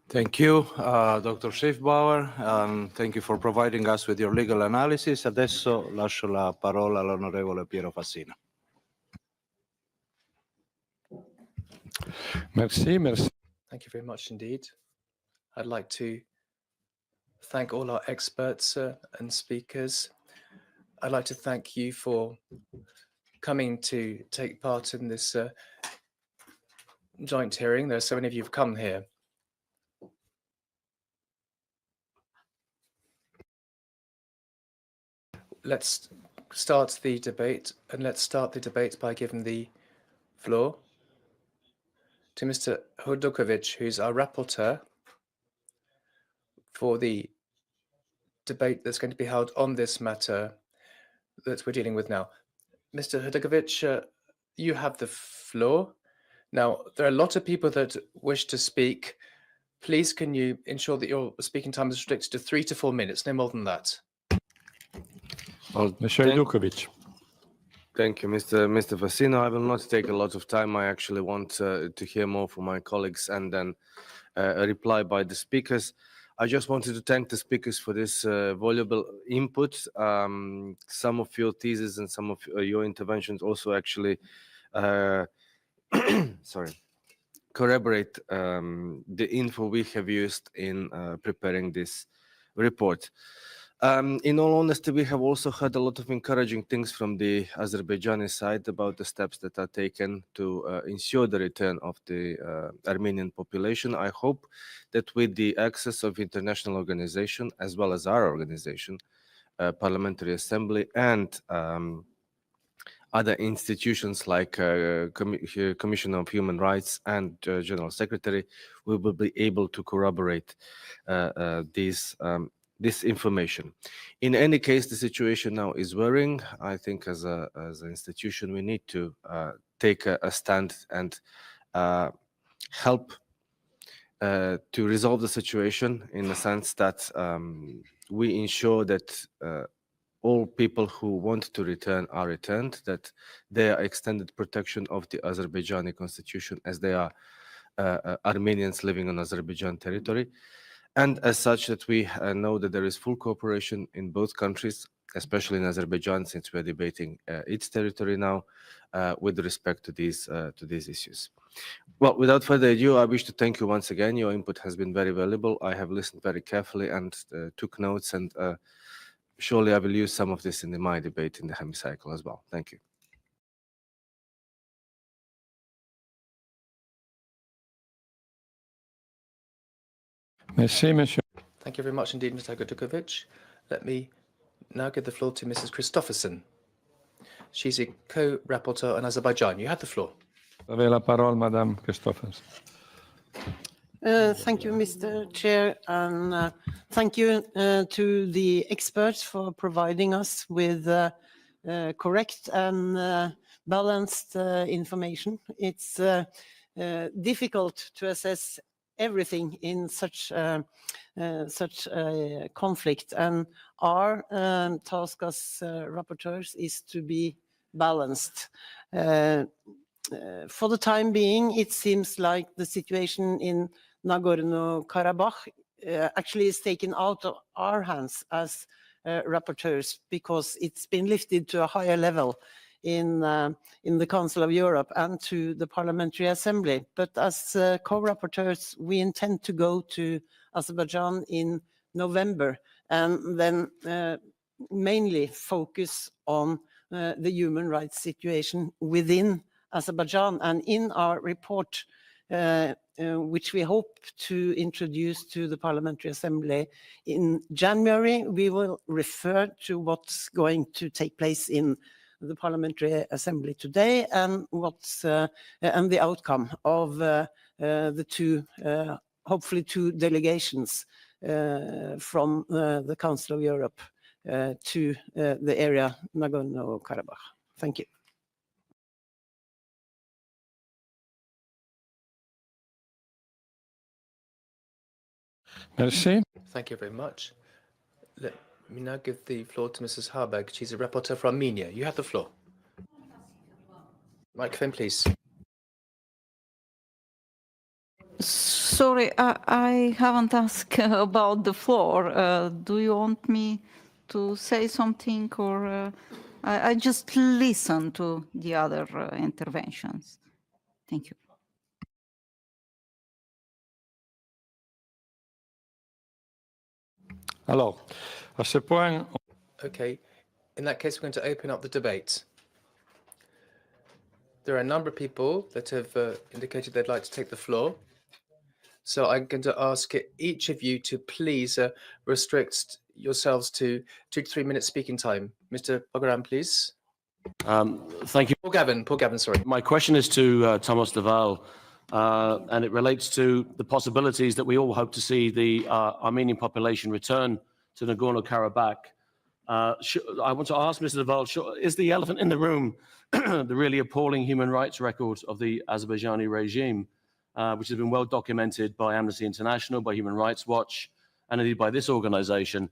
Thank you, Dr. Schiffbauer. Thank you for providing us with your legal analysis. Adesso lascio la parola all'onorevole Piero Fassina. Merci. Thank you very much indeed. I'd like to thank all our experts and speakers. I'd like to thank you for coming to take part in this joint hearing. There are so many of you who've come here. let's start the debate, and let's start the debate by giving the floor to Mr. Hodokovic, who's our rapporteur for the debate that's going to be held on this matter that we're dealing with now. Mr. Hodokovic, you have the floor. Now, there are a lot of people that wish to speak. Please, can you ensure that your speaking time is restricted to 3 to 4 minutes, no more than that? Well, Mr. Dukovic. thank you, Mr. Fassino. I will not take a lot of time. I actually want to hear more from my colleagues and then a reply by the speakers. I just wanted to thank the speakers for this valuable input. Some of your theses and some of your interventions also actually corroborate the info we have used in preparing this report. In all honesty, we have also heard a lot of encouraging things from the Azerbaijani side about the steps that are taken to ensure the return of the Armenian population. I hope that with the access of international organization, as well as our organization, Parliamentary Assembly, and other institutions like Commission of Human Rights and General Secretary, we will be able to corroborate this information. In any case, the situation now is worrying. I think as an institution, we need to take a stand and help to resolve the situation in the sense that we ensure that all people who want to return are returned, that there are extended protection of the Azerbaijani constitution as they are Armenians living on Azerbaijan territory. And as such that we know that there is full cooperation in both countries, especially in Azerbaijan, since we're debating its territory now, with respect to these issues. Well, without further ado, I wish to thank you once again. Your input has been very valuable. I have listened very carefully and took notes, and surely I will use some of this in my debate in the hemicycle as well. Thank you. Merci, monsieur. Thank you very much indeed, Mr. Hodokovic. Let me now give the floor to Mrs. Christofferson. She's a co-rapporteur on Azerbaijan. You have the floor. Vous avez la parole, Madame Christopherson. Thank you, Mr. Chair, and thank you to the experts for providing us with correct and balanced information. It's difficult to assess everything in such a conflict, and our task as rapporteurs is to be balanced. For the time being, it seems like the situation in Nagorno-Karabakh actually is taken out of our hands as rapporteurs, because it's been lifted to a higher level in the Council of Europe and to the Parliamentary Assembly. But as co-rapporteurs, we intend to go to Azerbaijan in November and then mainly focus on the human rights situation within Azerbaijan. And in our report, which we hope to introduce to the Parliamentary Assembly in January, we will refer to what's going to take place in the Parliamentary Assembly today and what's and the outcome of the two, hopefully two delegations from the Council of Europe to the area Nagorno-Karabakh. Thank you. Merci. Thank you very much. Let me now give the floor to Mrs. Harberg. She's a rapporteur for Armenia. You have the floor. Microphone, please. Sorry, I haven't asked about the floor. Do you want me to say something, or I just listen to the other interventions? Thank you. Alors, à ce point, Okay, in that case, we're going to open up the debate. There are a number of people that have indicated they'd like to take the floor. So I'm going to ask each of you to please restrict yourselves to 2 to 3 minutes speaking time. Mr. Pogaram, please. Thank you. Paul Gavin, sorry. My question is to Thomas de Waal, and it relates to the possibilities that we all hope to see the Armenian population return to Nagorno-Karabakh. I want to ask Mr. de Waal, is the elephant in the room the really appalling human rights record of the Azerbaijani regime, which has been well documented by Amnesty International, by Human Rights Watch, and indeed by this organization?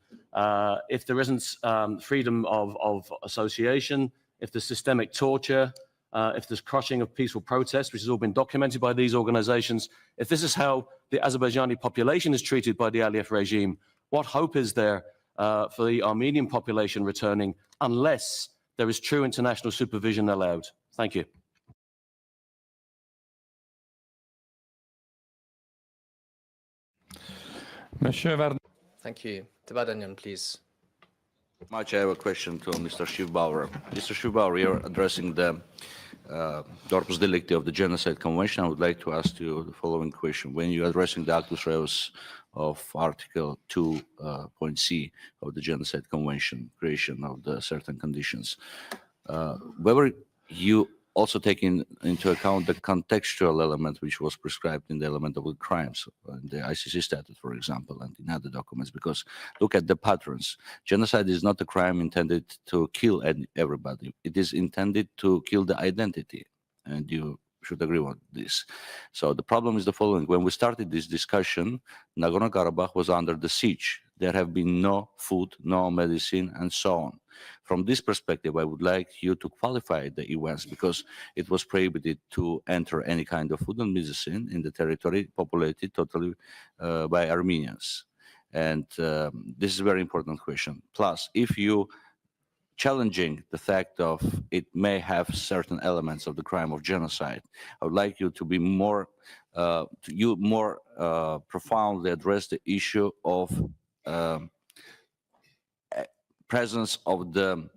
If there isn't freedom of association, if there's systemic torture, if there's crushing of peaceful protests, which has all been documented by these organizations, if this is how the Azerbaijani population is treated by the Aliyev regime, what hope is there for the Armenian population returning unless there is true international supervision allowed? Thank you. Thank you. Tabadanian, please. I have a question to Mr. Schiffbauer. Mr. Schiffbauer, you're addressing the corpus delicti of the Genocide Convention. I would like to ask you the following question. When you're addressing the actus reus of Article 2.c of the Genocide Convention, creation of the certain conditions, whether you also taking into account the contextual element which was prescribed in the element of the crimes, in the ICC statute, for example, and in other documents, because look at the patterns. Genocide is not a crime intended to kill everybody. It is intended to kill the identity, and you should agree with this. So the problem is the following. When we started this discussion, Nagorno-Karabakh was under the siege. There have been no food, no medicine, and so on. From this perspective, I would like you to qualify the events, because it was prohibited to enter any kind of food and medicine in the territory populated totally by Armenians. And this is a very important question. Plus, if you challenging the fact of it may have certain elements of the crime of genocide, I would like you to be more, profoundly address the issue of presence of the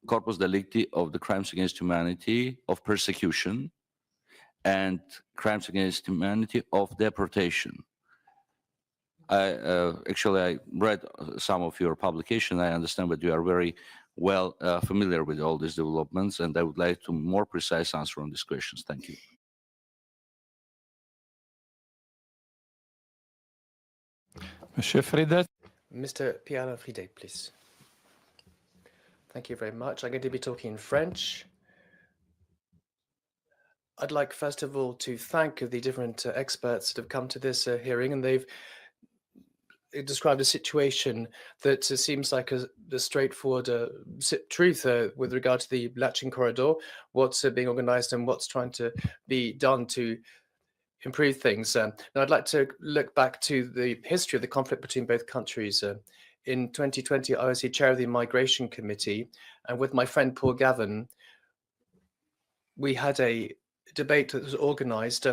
corpus delicti of the crimes against humanity of persecution and crimes against humanity of deportation. I read some of your publication. I understand that you are very well familiar with all these developments, and I would like to more precise answer on these questions. Thank you. Mr. Pierre Fride, please. Thank you very much. I'm going to be talking in French. I'd like, first of all, to thank the different experts that have come to this hearing, and they've described a situation that seems like a straightforward truth with regard to the Lachin corridor, what's being organized and what's trying to be done to improve things. Now, I'd like to look back to the history of the conflict between both countries. In 2020, I was the chair of the Migration Committee, and with my friend Paul Gavin, we had a debate that was organized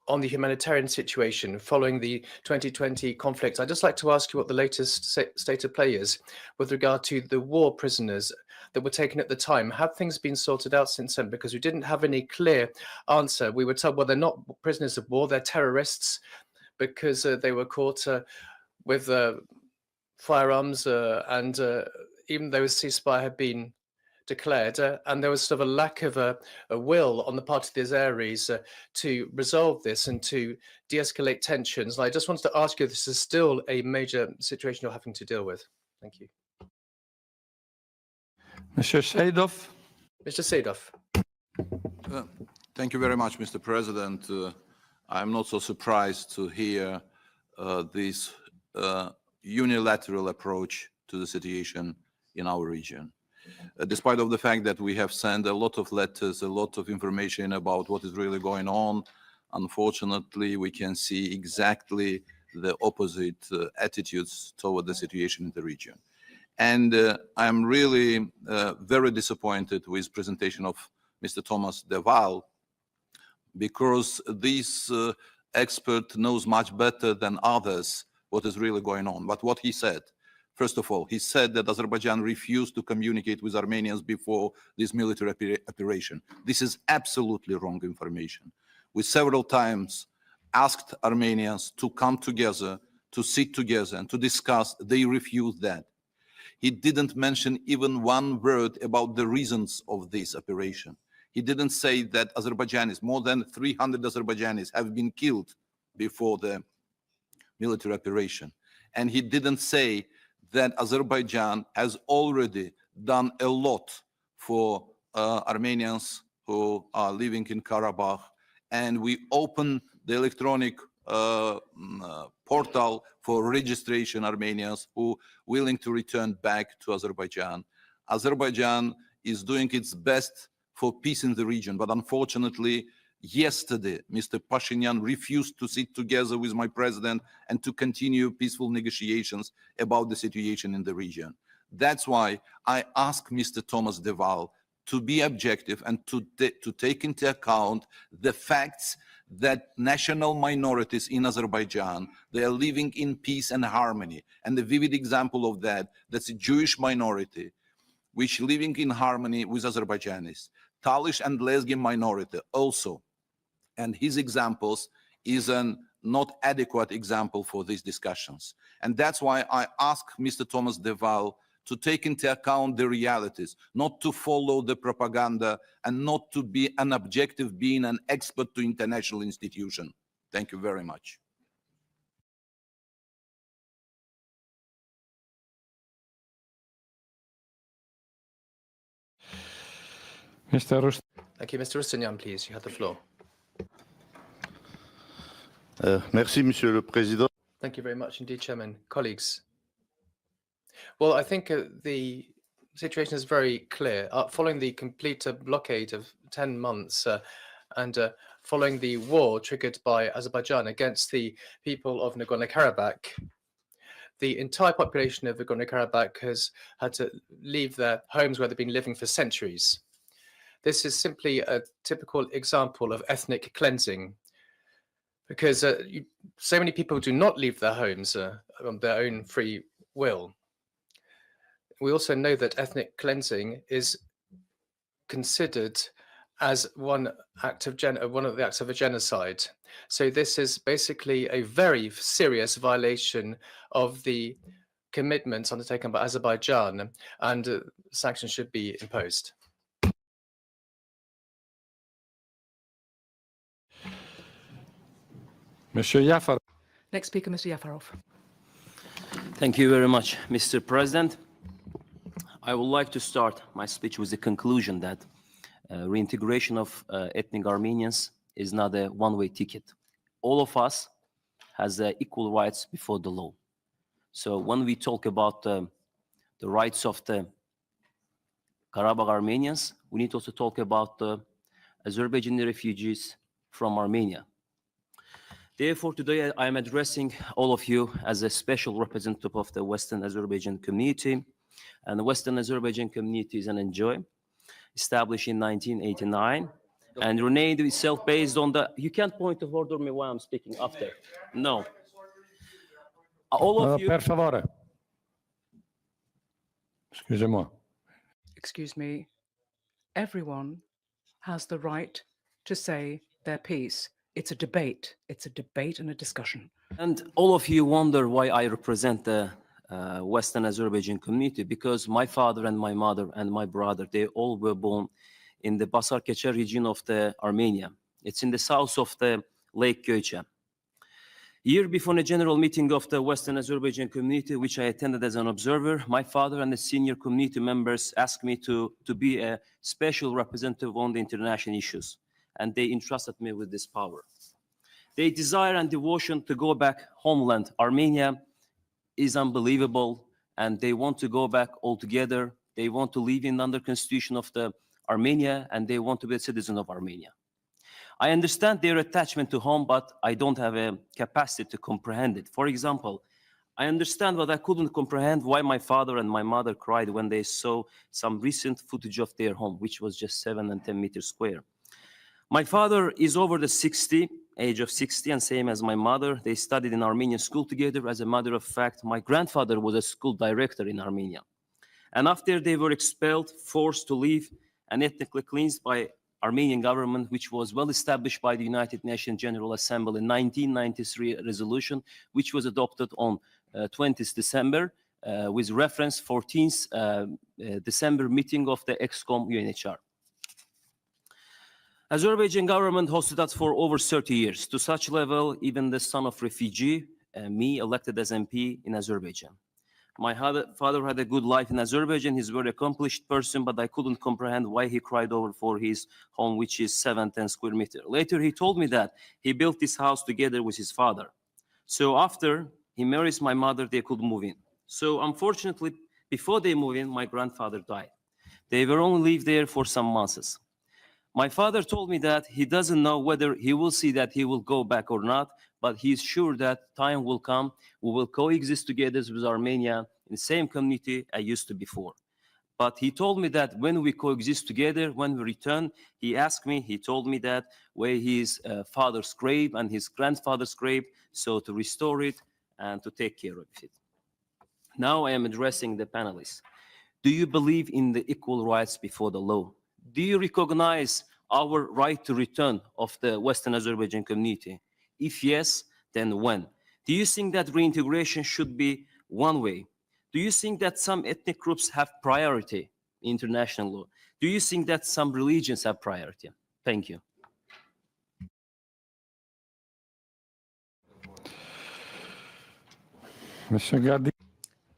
on the humanitarian situation following the 2020 conflict. I'd just like to ask you what the latest state of play is with regard to the war prisoners that were taken at the time. Have things been sorted out since then? Because we didn't have any clear answer. We were told, well, they're not prisoners of war, they're terrorists, because they were caught with firearms, and even though a ceasefire had been declared, and there was sort of a lack of a will on the part of the Azeris to resolve this and to de-escalate tensions. And I just wanted to ask you if this is still a major situation you're having to deal with. Thank you. Mr. Seydov. Mr. Seydov. Thank you very much, Mr. President. I'm not so surprised to hear this unilateral approach to the situation in our region. Despite of the fact that we have sent a lot of letters, a lot of information about what is really going on, unfortunately, we can see exactly the opposite attitudes toward the situation in the region. And I'm really very disappointed with the presentation of Mr. Thomas de Waal, because this expert knows much better than others what is really going on. But what he said, first of all, he said that Azerbaijan refused to communicate with Armenians before this military operation. This is absolutely wrong information. We several times asked Armenians to come together, to sit together and to discuss. They refused that. he didn't mention even one word about the reasons of this operation. He didn't say that Azerbaijanis, more than 300 Azerbaijanis have been killed before the military operation. And he didn't say that Azerbaijan has already done a lot for Armenians who are living in Karabakh. And we open the electronic portal for registration Armenians who willing to return back to Azerbaijan. Azerbaijan is doing its best for peace in the region, but unfortunately, yesterday, Mr. Pashinyan refused to sit together with my president and to continue peaceful negotiations about the situation in the region. That's why I ask Mr. Thomas de Waal to be objective and to take into account the facts that national minorities in Azerbaijan, they are living in peace and harmony. And the vivid example of that, that's a Jewish minority, which living in harmony with Azerbaijanis. Talish and Lezgin minority also. And his examples is an not adequate example for these discussions. And that's why I ask Mr. Thomas de Waal to take into account the realities, not to follow the propaganda and not to be an objective being an expert to international institution. Thank you very much. Thank you. Mr. Rustinyan, please, you have the floor. Merci, Monsieur le Président. Thank you very much indeed, Chairman. Colleagues. Well, I think the situation is very clear. Following the complete blockade of 10 months and following the war triggered by Azerbaijan against the people of Nagorno-Karabakh, the entire population of Nagorno-Karabakh has had to leave their homes where they've been living for centuries. This is simply a typical example of ethnic cleansing, because so many people do not leave their homes on their own free will. We also know that ethnic cleansing is considered as one of the acts of a genocide. So this is basically a very serious violation of the commitments undertaken by Azerbaijan, and sanctions should be imposed. Next speaker, Mr. Yafarov. Thank you very much, Mr. President. I would like to start my speech with the conclusion that reintegration of ethnic Armenians is not a one-way ticket. All of us has equal rights before the law. So when we talk about the rights of the Karabakh Armenians, we need also to talk about the Azerbaijani refugees from Armenia. Therefore, today I am addressing all of you as a special representative of the Western Azerbaijan community. And the Western Azerbaijan community is an NGO established in 1989 and renamed itself based on the... You can't point to order me while I'm speaking after. No. All of you... Per favore. Excusez-moi. Excuse me. Everyone has the right to say their piece. It's a debate. It's a debate and a discussion. And all of you wonder why I represent the Western Azerbaijan community, because my father and my mother and my brother, they all were born in the Basarkecha region of the Armenia. It's in the south of the Lake Göcha. Year before a general meeting of the Western Azerbaijan community, which I attended as an observer, my father and the senior community members asked me to be a special representative on the international issues, and they entrusted me with this power. Their desire and devotion to go back homeland, Armenia, is unbelievable, and they want to go back altogether. They want to live in under constitution of the Armenia, and they want to be a citizen of Armenia. I understand their attachment to home, but I don't have a capacity to comprehend it. For example, I understand, but I couldn't comprehend why my father and my mother cried when they saw some recent footage of their home, which was just 7 and 10 meters square. My father is over the age of 60, and same as my mother. They studied in Armenian school together. As a matter of fact, my grandfather was a school director in Armenia. And after they were expelled, forced to leave, and ethnically cleansed by Armenian government, which was well established by the United Nations General Assembly in 1993 resolution, which was adopted on 20th December with reference 14th December meeting of the EXCOM UNHR. Azerbaijan government hosted us for over 30 years. To such level, even the son of refugee, me, elected as MP in Azerbaijan. My father had a good life in Azerbaijan. He's a very accomplished person, but I couldn't comprehend why he cried over for his home, which is 710 square meters. Later, he told me that he built this house together with his father. So after he marries my mother, they could move in. So unfortunately, before they move in, my grandfather died. They were only live there for some months. My father told me that he doesn't know whether he will see that he will go back or not, but he's sure that time will come. We will coexist together with Armenia in the same community I used to before. But he told me that when we coexist together, when we return, he asked me, he told me that where his father's grave and his grandfather's grave, so to restore it and to take care of it. Now I am addressing the panelists. Do you believe in the equal rights before the law? Do you recognize our right to return of the Western Azerbaijan community? If yes, then when? Do you think that reintegration should be one way? Do you think that some ethnic groups have priority in international law? Do you think that some religions have priority? Thank you.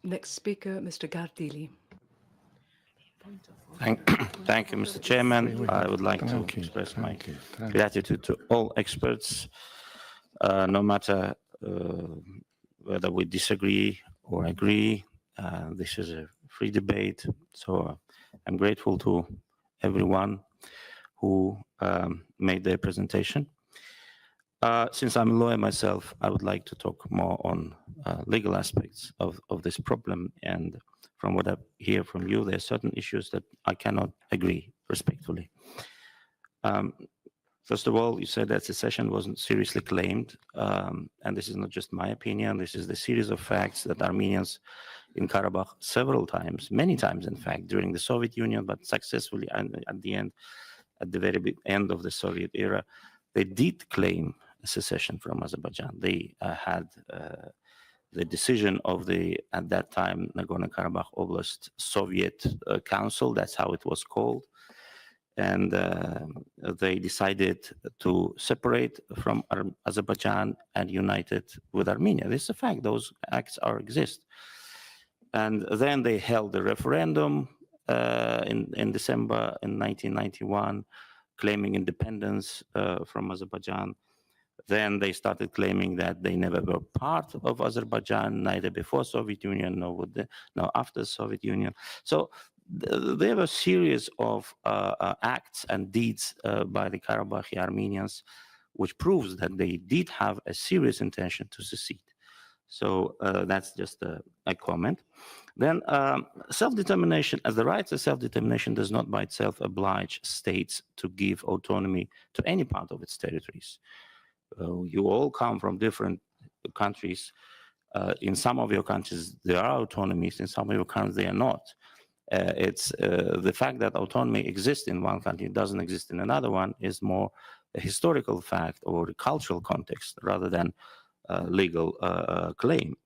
Next speaker, Mr. Gardili. Thank you, Mr. Chairman. I would like to express my gratitude to all experts, no matter whether we disagree or agree. This is a free debate, so I'm grateful to everyone who made their presentation. Since I'm a lawyer myself, I would like to talk more on legal aspects of this problem, and from what I hear from you, there are certain issues that I cannot agree respectfully. First of all, you said that secession wasn't seriously claimed, and this is not just my opinion. This is the series of facts that Armenians in Karabakh several times, many times in fact, during the Soviet Union, but successfully and at the very end of the Soviet era, they did claim secession from Azerbaijan. They had the decision of the, at that time, Nagorno-Karabakh Oblast Soviet Council, that's how it was called. And they decided to separate from Azerbaijan and unite it with Armenia. This is a fact, those acts exist. And then they held a referendum in December in 1991, claiming independence from Azerbaijan. Then they started claiming that they never were part of Azerbaijan, neither before Soviet Union nor after Soviet Union. So there were a series of acts and deeds by the Karabakhi Armenians, which proves that they did have a serious intention to secede. So that's just a comment. Then self-determination, as the right to self-determination does not by itself oblige states to give autonomy to any part of its territories. You all come from different countries. In some of your countries, there are autonomies. In some of your countries, they are not. It's the fact that autonomy exists in one country, doesn't exist in another one, is more a historical fact or a cultural context rather than legal claim.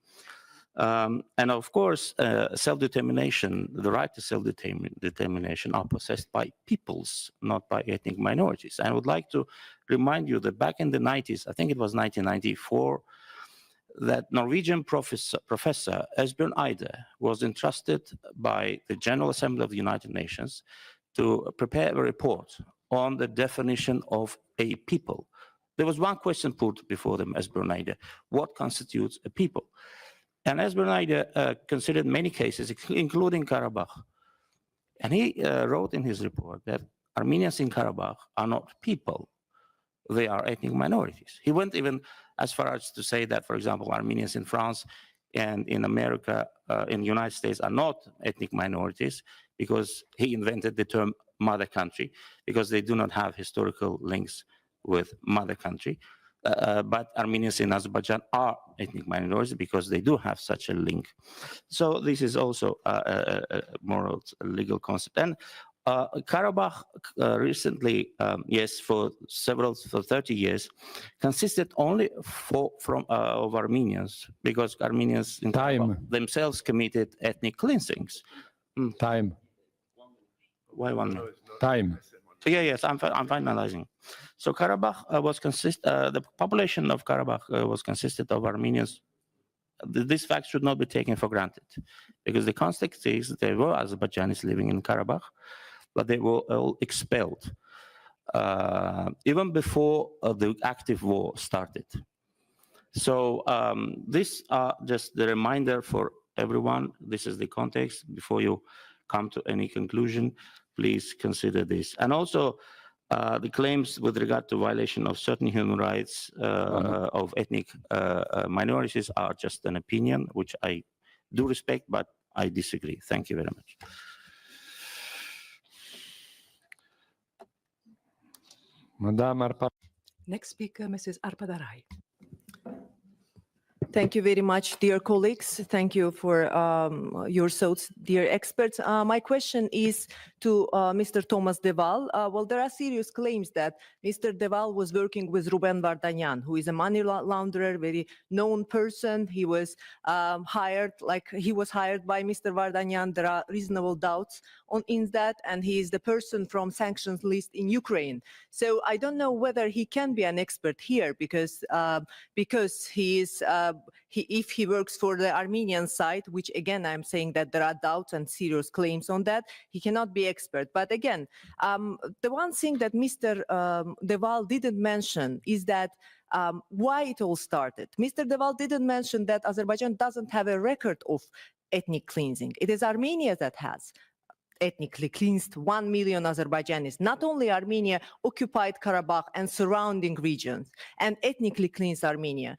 And of course, self-determination, the right to self-determination are possessed by peoples, not by ethnic minorities. I would like to remind you that back in the 90s, I think it was 1994, that Norwegian professor Esbjørn Eide was entrusted by the General Assembly of the United Nations to prepare a report on the definition of a people. There was one question put before them, Esbjørn Eide: what constitutes a people? And Esbjørn Eide considered many cases, including Karabakh. And he wrote in his report that Armenians in Karabakh are not people, they are ethnic minorities. He went even as far as to say that, for example, Armenians in France and in America, in the United States, are not ethnic minorities, because he invented the term mother country, because they do not have historical links with mother country. But Armenians in Azerbaijan are ethnic minorities because they do have such a link. So this is also a moral legal concept. And Karabakh recently, yes, for 30 years, consisted only of Armenians, because Armenians in Karabakh themselves committed ethnic cleansings. Time. Why 1 minute? Time. Yes, I'm finalizing. So Karabakh the population of Karabakh was consisted of Armenians. These facts should not be taken for granted, because the context is that there were Azerbaijanis living in Karabakh, but they were all expelled even before the active war started. So these are just the reminder for everyone. This is the context. Before you come to any conclusion, please consider this. And also the claims with regard to violation of certain human rights of ethnic minorities are just an opinion, which I do respect, but I disagree. Thank you very much. Next speaker, Mrs. Arpadarai. Thank you very much, dear colleagues. Thank you for your thoughts, dear experts. My question is to Mr. Thomas Deval. Well, there are serious claims that Mr. Deval was working with Ruben Vardanyan, who is a money launderer, very known person. He was hired by Mr. Vardanyan. There are reasonable doubts in that, and he is the person from sanctions list in Ukraine. So I don't know whether he can be an expert here, because he is. If he works for the Armenian side, which again, I'm saying that there are doubts and serious claims on that, he cannot be expert. But again, the one thing that Mr. Deval didn't mention is that why it all started. Mr. Deval didn't mention that Azerbaijan doesn't have a record of ethnic cleansing. It is Armenia that has ethnically cleansed 1 million Azerbaijanis. Not only Armenia occupied Karabakh and surrounding regions and ethnically cleansed Armenia.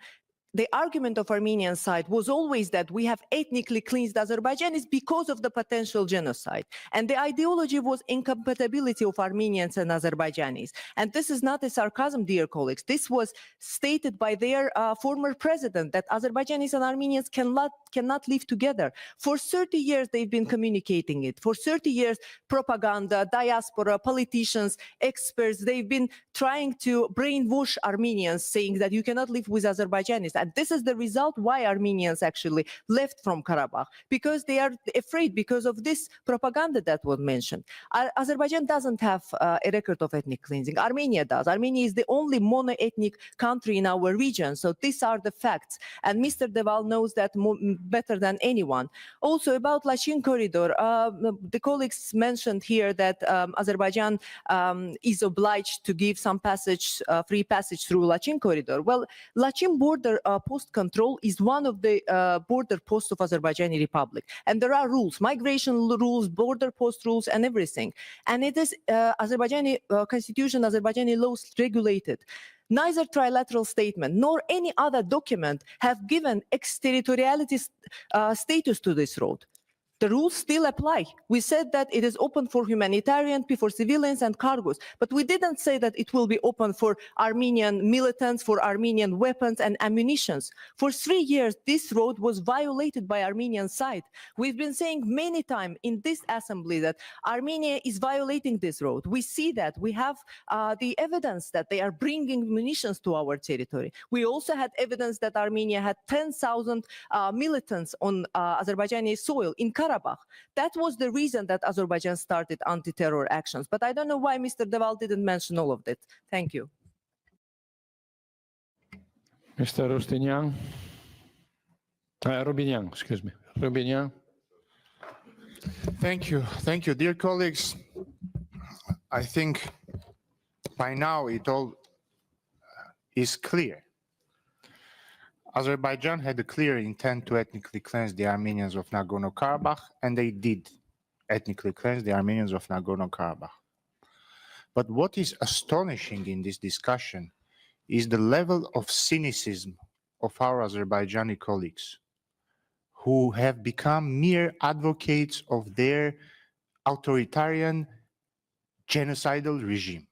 The argument of Armenian side was always that we have ethnically cleansed Azerbaijanis because of the potential genocide. And the ideology was incompatibility of Armenians and Azerbaijanis. And this is not a sarcasm, dear colleagues. This was stated by their former president, that Azerbaijanis and Armenians cannot live together. For 30 years, they've been communicating it. For 30 years, propaganda, diaspora, politicians, experts, they've been trying to brainwash Armenians, saying that you cannot live with Azerbaijanis. And this is the result why Armenians actually left from Karabakh, because they are afraid because of this propaganda that was mentioned. Azerbaijan doesn't have a record of ethnic cleansing. Armenia does. Armenia is the only mono-ethnic country in our region. So these are the facts. And Mr. Deval knows that better than anyone. Also about Lachin corridor, the colleagues mentioned here that Azerbaijan is obliged to give some passage, free passage through Lachin corridor. Well, Lachin border post control is one of the border posts of Azerbaijani Republic. And there are rules, migration rules, border post rules, and everything. And it is Azerbaijani constitution, Azerbaijani laws regulated. Neither trilateral statement nor any other document have given exterritoriality status to this road. The rules still apply. We said that it is open for humanitarian, for civilians and cargos, but we didn't say that it will be open for Armenian militants, for Armenian weapons and ammunitions. For 3 years, this road was violated by Armenian side. We've been saying many times in this assembly that Armenia is violating this road. We see that. We have the evidence that they are bringing munitions to our territory. We also had evidence that Armenia had 10,000 militants on Azerbaijani soil in Karabakh. That was the reason that Azerbaijan started anti-terror actions. But I don't know why Mr. Deval didn't mention all of that. Thank you. Mr. Rubinian, excuse me. Rubinian. Thank you. Thank you. Dear colleagues, I think by now it all is clear. Azerbaijan had a clear intent to ethnically cleanse the Armenians of Nagorno-Karabakh, and they did ethnically cleanse the Armenians of Nagorno-Karabakh. But what is astonishing in this discussion is the level of cynicism of our Azerbaijani colleagues, who have become mere advocates of their authoritarian genocidal regime.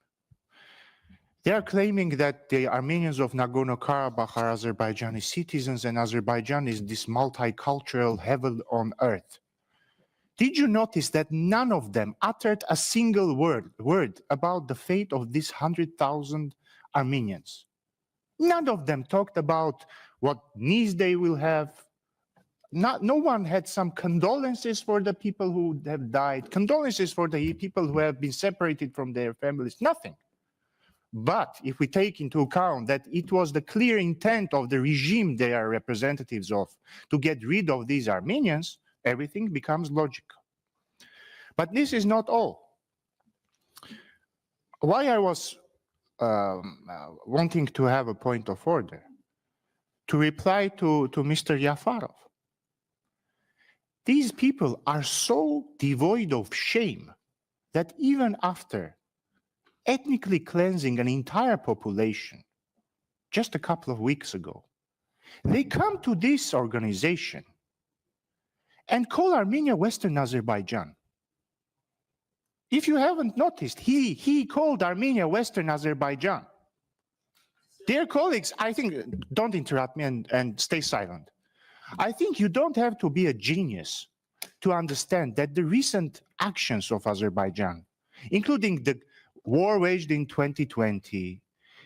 They are claiming that the Armenians of Nagorno-Karabakh are Azerbaijani citizens and Azerbaijan is this multicultural heaven on earth. Did you notice that none of them uttered a single word about the fate of these 100,000 Armenians? None of them talked about what needs they will have. No one had some condolences for the people who have died, condolences for the people who have been separated from their families, nothing. But if we take into account that it was the clear intent of the regime they are representatives of to get rid of these Armenians, everything becomes logical. But this is not all. Why I was wanting to have a point of order, to reply to Mr. Yafarov. These people are so devoid of shame that even after ethnically cleansing an entire population just a couple of weeks ago, they come to this organization and call Armenia Western Azerbaijan. If you haven't noticed, he called Armenia Western Azerbaijan. Dear colleagues, I think, don't interrupt me and stay silent. I think you don't have to be a genius to understand that the recent actions of Azerbaijan, including the war waged in 2020,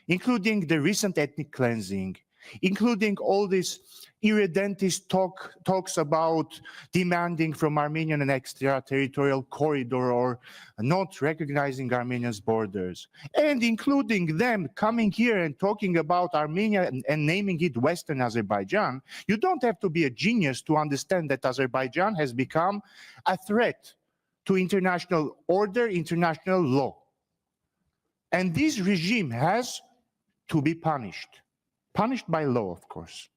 including the recent ethnic cleansing, including all these irredentist talks about demanding from Armenia an extraterritorial corridor or not recognizing Armenia's borders, and including them coming here and talking about Armenia and naming it Western Azerbaijan, you don't have to be a genius to understand that Azerbaijan has become a threat to international order, international law. And this regime has to be punished by law, of course.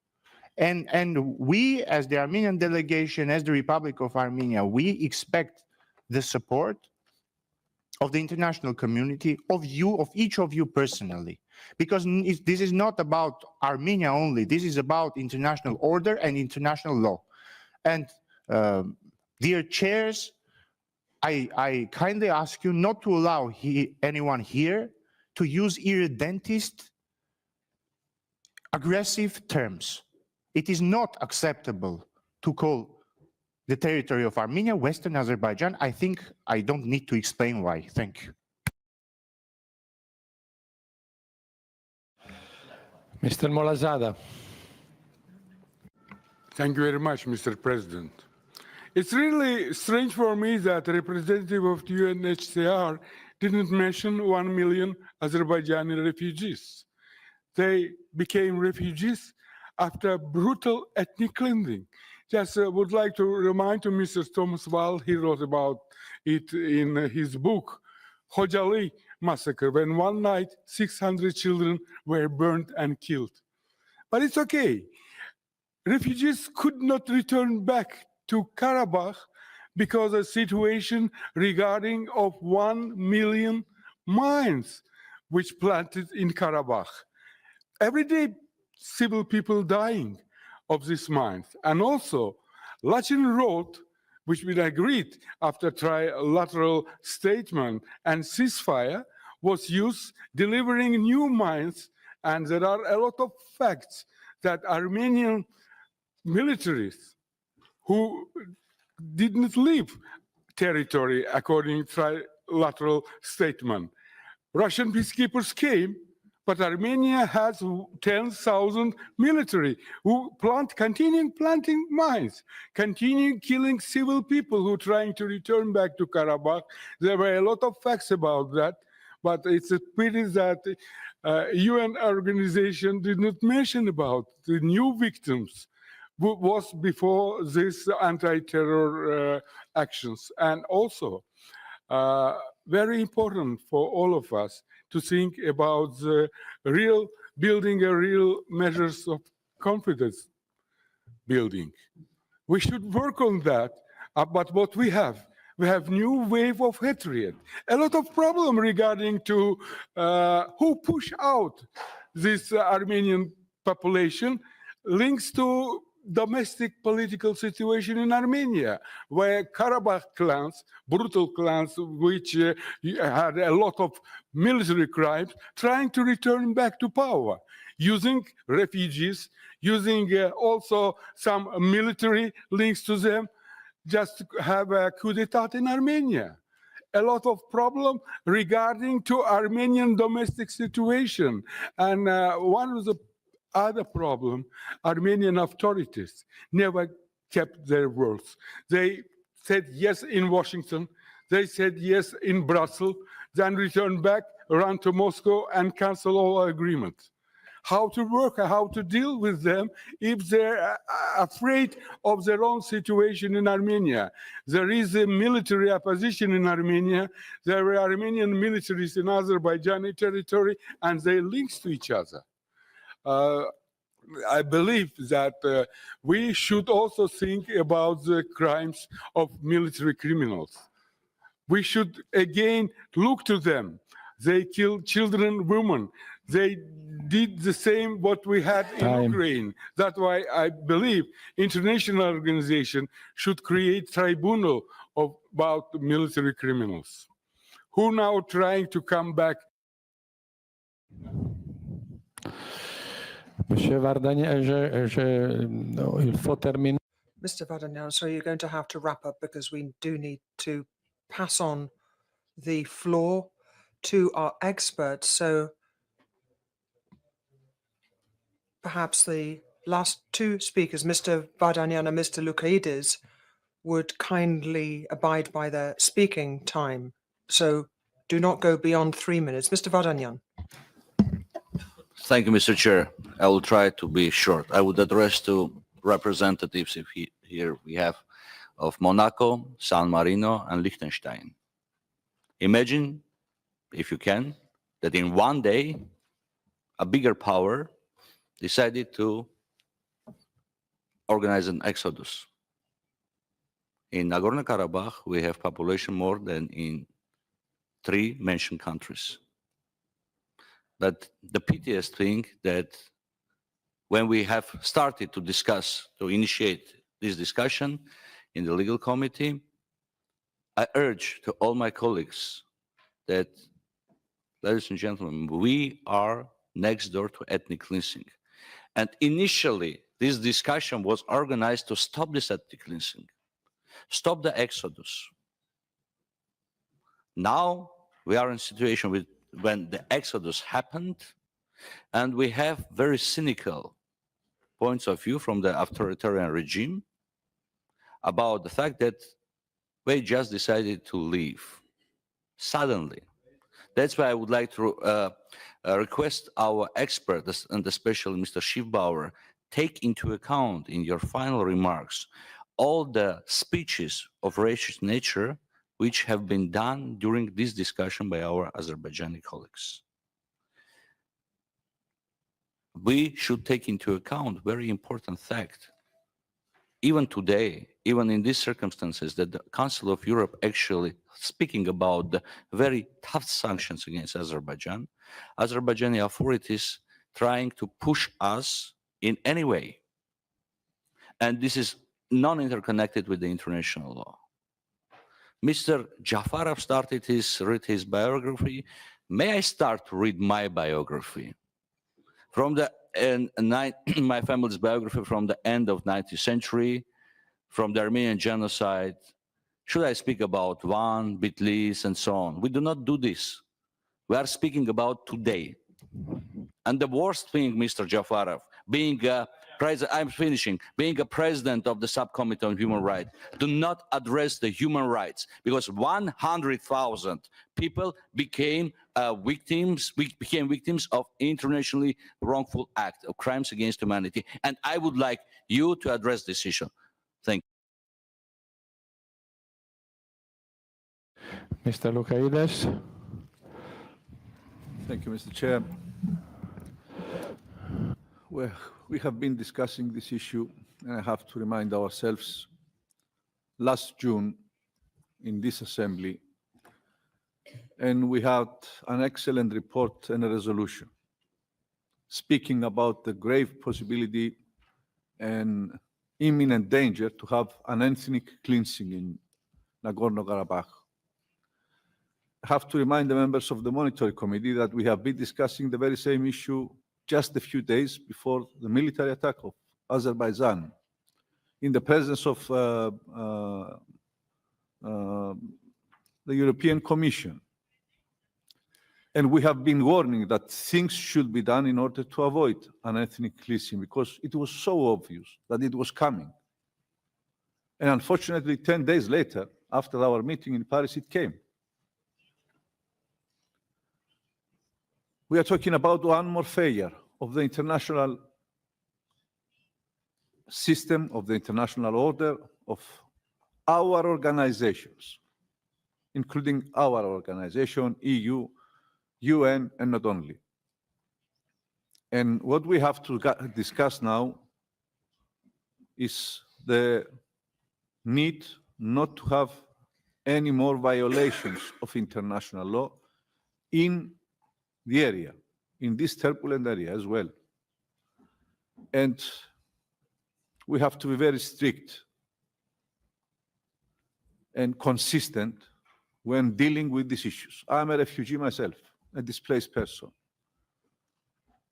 And we, as the Armenian delegation, as the Republic of Armenia, we expect the support of the international community, of you, of each of you personally. Because this is not about Armenia only, this is about international order and international law. And dear chairs, I kindly ask you not to allow anyone here to use irredentist, aggressive terms. It is not acceptable to call the territory of Armenia Western Azerbaijan. I think I don't need to explain why. Thank you. Mr. Molazada. Thank you very much, Mr. President. It's really strange for me that the representative of the UNHCR didn't mention 1 million Azerbaijani refugees. They became refugees after brutal ethnic cleansing. Just would like to remind to Mr. Thomas Val, he wrote about it in his book, Hojali massacre, when one night 600 children were burned and killed. But it's okay. Refugees could not return back to Karabakh because of the situation regarding of 1 million mines which planted in Karabakh. Every day, civil people dying of these mines. And also, Lachin Road, which we agreed after trilateral statement and ceasefire, was used delivering new mines. And there are a lot of facts that Armenian militaries who didn't leave territory according to trilateral statement. Russian peacekeepers came, but Armenia has 10,000 military who continue planting mines, continue killing civil people who are trying to return back to Karabakh. There were a lot of facts about that, but it's a pity that UN organization did not mention about the new victims who was before these anti-terror actions. And also, very important for all of us to think about the building a real measures of confidence building. We should work on that, but what we have new wave of hatred, a lot of problem regarding to who push out this Armenian population, links to domestic political situation in Armenia, where Karabakh clans, brutal clans, which had a lot of military crimes, trying to return back to power, using refugees, using also some military links to them, just have a coup d'etat in Armenia. A lot of problem regarding to Armenian domestic situation. And one of the other problem, Armenian authorities never kept their words. They said yes in Washington, they said yes in Brussels, then returned back, ran to Moscow and cancel all agreements. How to work, how to deal with them if they're afraid of their own situation in Armenia. There is a military opposition in Armenia. There are Armenian militaries in Azerbaijani territory, and they links to each other. I believe that we should also think about the crimes of military criminals. We should again look to them. They killed children, women. They did the same what we had in Ukraine. That's why I believe international organization should create tribunal about military criminals who now trying to come back. Monsieur Vardanyan, il faut terminer. Mr. Vardanyan, so you're going to have to wrap up because we do need to pass on the floor to our experts. So perhaps the last two speakers, Mr. Vardanyan and Mr. Loukides, would kindly abide by their speaking time. So do not go beyond 3 minutes. Mr. Vardanyan. Thank you, Mr. Chair. I will try to be short. I would address to representatives here we have of Monaco, San Marino, and Liechtenstein. Imagine, if you can, that in one day, a bigger power decided to organize an exodus. In Nagorno-Karabakh, we have population more than in 3 mentioned countries. But the piteous thing that when we have started to discuss, to initiate this discussion in the legal committee, I urge to all my colleagues that, ladies and gentlemen, we are next door to ethnic cleansing. And initially, this discussion was organized to stop this ethnic cleansing, stop the exodus. Now we are in a situation when the exodus happened, and we have very cynical points of view from the authoritarian regime about the fact that they just decided to leave suddenly. That's why I would like to request our experts, and especially Mr. Schiffbauer, take into account in your final remarks all the speeches of racist nature which have been done during this discussion by our Azerbaijani colleagues. We should take into account very important fact. Even today, even in these circumstances, that the Council of Europe actually speaking about the very tough sanctions against Azerbaijan, Azerbaijani authorities trying to push us in any way. And this is non-interconnected with the international law. Mr. Jafarov started read his biography. May I start to read my biography? From my family's biography from the end of 19th century, from the Armenian genocide. Should I speak about Van, Bitlis, and so on? We do not do this. We are speaking about today. And the worst thing, Mr. Jafarov, being a president, I'm finishing, being a president of the subcommittee on human rights, do not address the human rights, because 100,000 people became victims of internationally wrongful act of crimes against humanity. And I would like you to address this issue. Thank you. Mr. Loukides. Thank you, Mr. Chair. Well, we have been discussing this issue, and I have to remind ourselves, last June in this assembly, and we had an excellent report and a resolution speaking about the grave possibility and imminent danger to have an ethnic cleansing in Nagorno-Karabakh. I have to remind the members of the Monitoring Committee that we have been discussing the very same issue just a few days before the military attack of Azerbaijan in the presence of the European Commission. And we have been warning that things should be done in order to avoid an ethnic cleansing, because it was so obvious that it was coming. And unfortunately, 10 days later, after our meeting in Paris, it came. We are talking about one more failure of the international system, of the international order, of our organizations, including our organization, EU, UN, and not only. And what we have to discuss now is the need not to have any more violations of international law in the area, in this turbulent area as well. And we have to be very strict and consistent when dealing with these issues. I'm a refugee myself, a displaced person.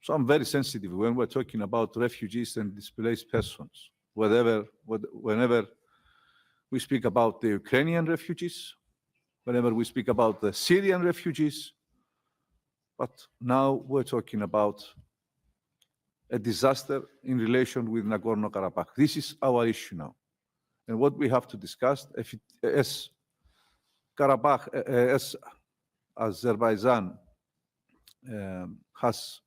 So I'm very sensitive when we're talking about refugees and displaced persons, whenever we speak about the Ukrainian refugees, whenever we speak about the Syrian refugees, but now we're talking about a disaster in relation with Nagorno-Karabakh. This is our issue now. And what we have to discuss, as Karabakh, as Azerbaijan has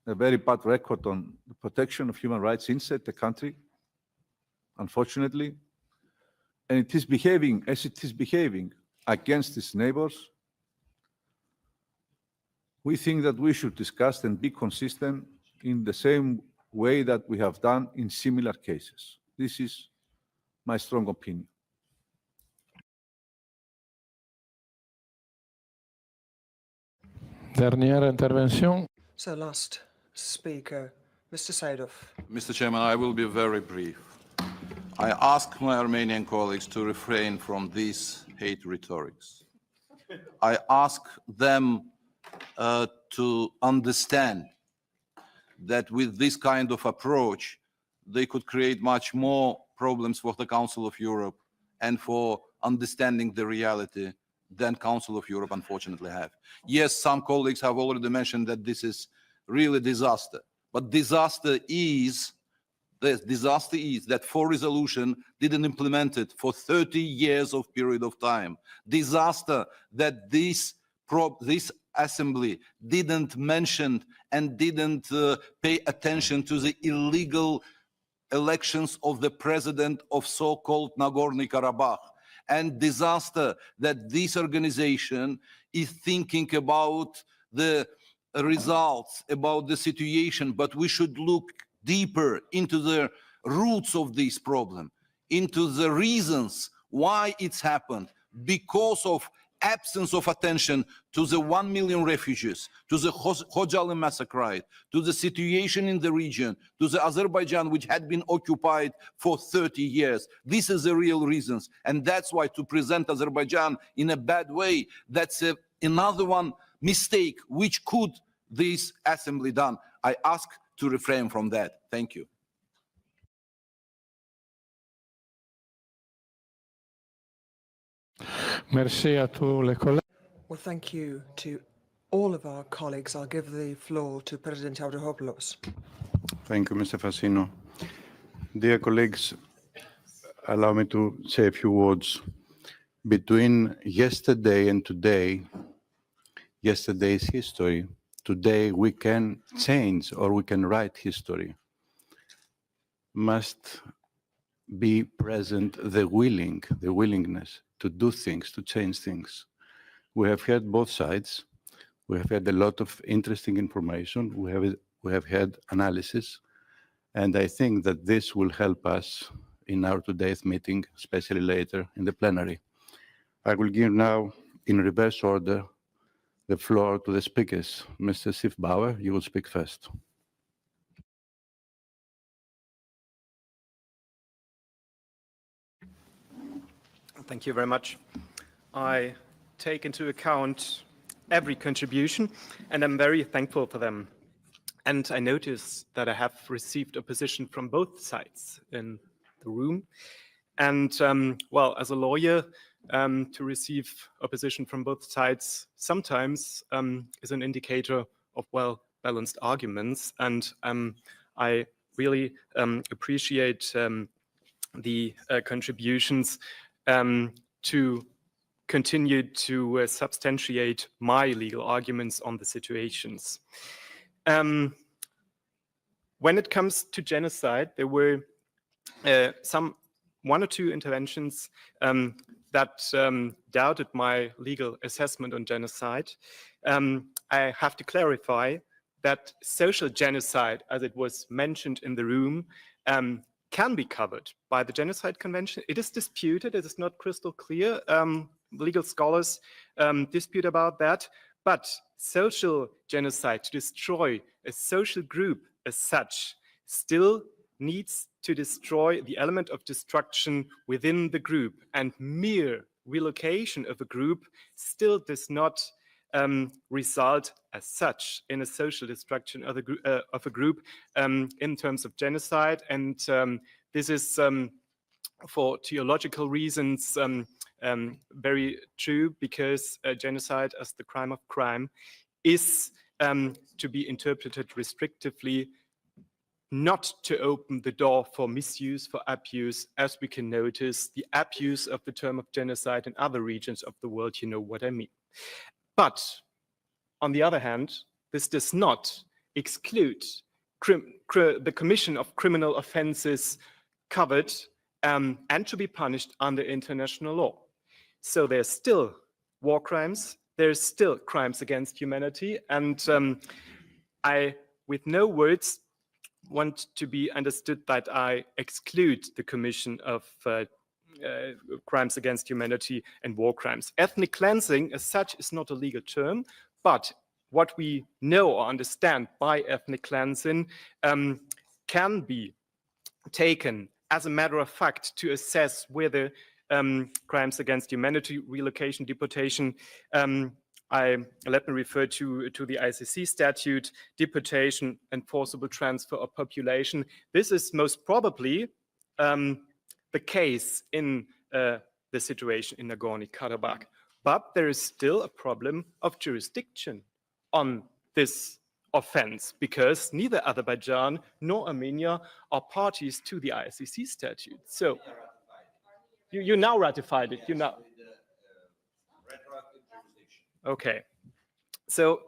a very bad record on the protection of human rights inside the country, unfortunately, and it is behaving as it is behaving against its neighbors, we think that we should discuss and be consistent in the same way that we have done in similar cases. This is my strong opinion. Dernière intervention. So last speaker, Mr. Saidov. Mr. Chairman, I will be very brief. I ask my Armenian colleagues to refrain from these hate rhetorics. I ask them to understand that with this kind of approach, they could create much more problems for the Council of Europe and for understanding the reality than Council of Europe unfortunately have. Yes, some colleagues have already mentioned that this is really disaster, but disaster is that for resolution didn't implement it for 30 years of period of time. Disaster that this assembly didn't mention and didn't pay attention to the illegal elections of the president of so-called Nagorno-Karabakh, and disaster that this organization is thinking about the results, about the situation, but we should look deeper into the roots of this problem, into the reasons why it's happened, because of absence of attention to the 1 million refugees, to the Khojaly massacre, to the situation in the region, to the Azerbaijan which had been occupied for 30 years. These are the real reasons. And that's why to present Azerbaijan in a bad way, that's another one mistake which could this assembly done. I ask to refrain from that. Thank you. Merci à tous les collègues. Well, thank you to all of our colleagues. I'll give the floor to President Avramopoulos. Thank you, Mr. Fassino. Dear colleagues, allow me to say a few words. Between yesterday and today, yesterday's history, today we can change or we can write history. Must be present the willingness to do things, to change things. We have heard both sides. We have had a lot of interesting information. We have had analysis. And I think that this will help us in our today's meeting, especially later in the plenary. I will give now, in reverse order, the floor to the speakers. Mr. Schiffbauer, you will speak first. Thank you very much. I take into account every contribution, and I'm very thankful for them. And I notice that I have received opposition from both sides in the room. And well, as a lawyer, to receive opposition from both sides sometimes is an indicator of well-balanced arguments. And I really appreciate the contributions to continue to substantiate my legal arguments on the situations. When it comes to genocide, there were one or two interventions that doubted my legal assessment on genocide. I have to clarify that social genocide, as it was mentioned in the room, can be covered by the Genocide Convention. It is disputed, it is not crystal clear. Legal scholars dispute about that, but social genocide, to destroy a social group as such, still needs to destroy the element of destruction within the group, and mere relocation of a group still does not result as such in a social destruction of a group in terms of genocide. And this is for theological reasons very true, because genocide as the crime of crime is to be interpreted restrictively, not to open the door for misuse, for abuse, as we can notice the abuse of the term of genocide in other regions of the world. You know what I mean. But on the other hand, this does not exclude the commission of criminal offenses covered and to be punished under international law. So there's still war crimes, there's still crimes against humanity, and I, with no words, want to be understood that I exclude the commission of crimes against humanity and war crimes. Ethnic cleansing as such is not a legal term, but what we know or understand by ethnic cleansing can be taken as a matter of fact to assess whether crimes against humanity, relocation, deportation, let me refer to the ICC statute, deportation and forcible transfer of population. This is most probably the case in the situation in Nagorno-Karabakh. But there is still a problem of jurisdiction on this offense, because neither Azerbaijan nor Armenia are parties to the ICC statute. So you now ratified it. You now. Okay. So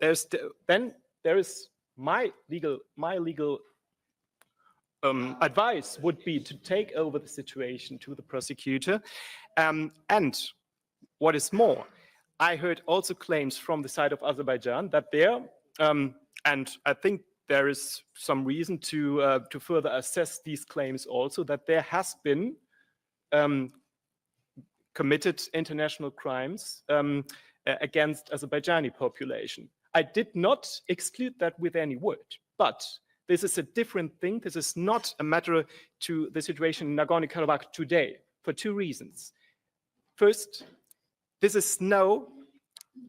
then there is my legal advice would be to take over the situation to the prosecutor. And what is more, I heard also claims from the side of Azerbaijan that there, and I think there is some reason to further assess these claims also, that there has been committed international crimes against Azerbaijani population. I did not exclude that with any word, but this is a different thing. This is not a matter to the situation in Nagorno-Karabakh today, for two reasons. First, this is no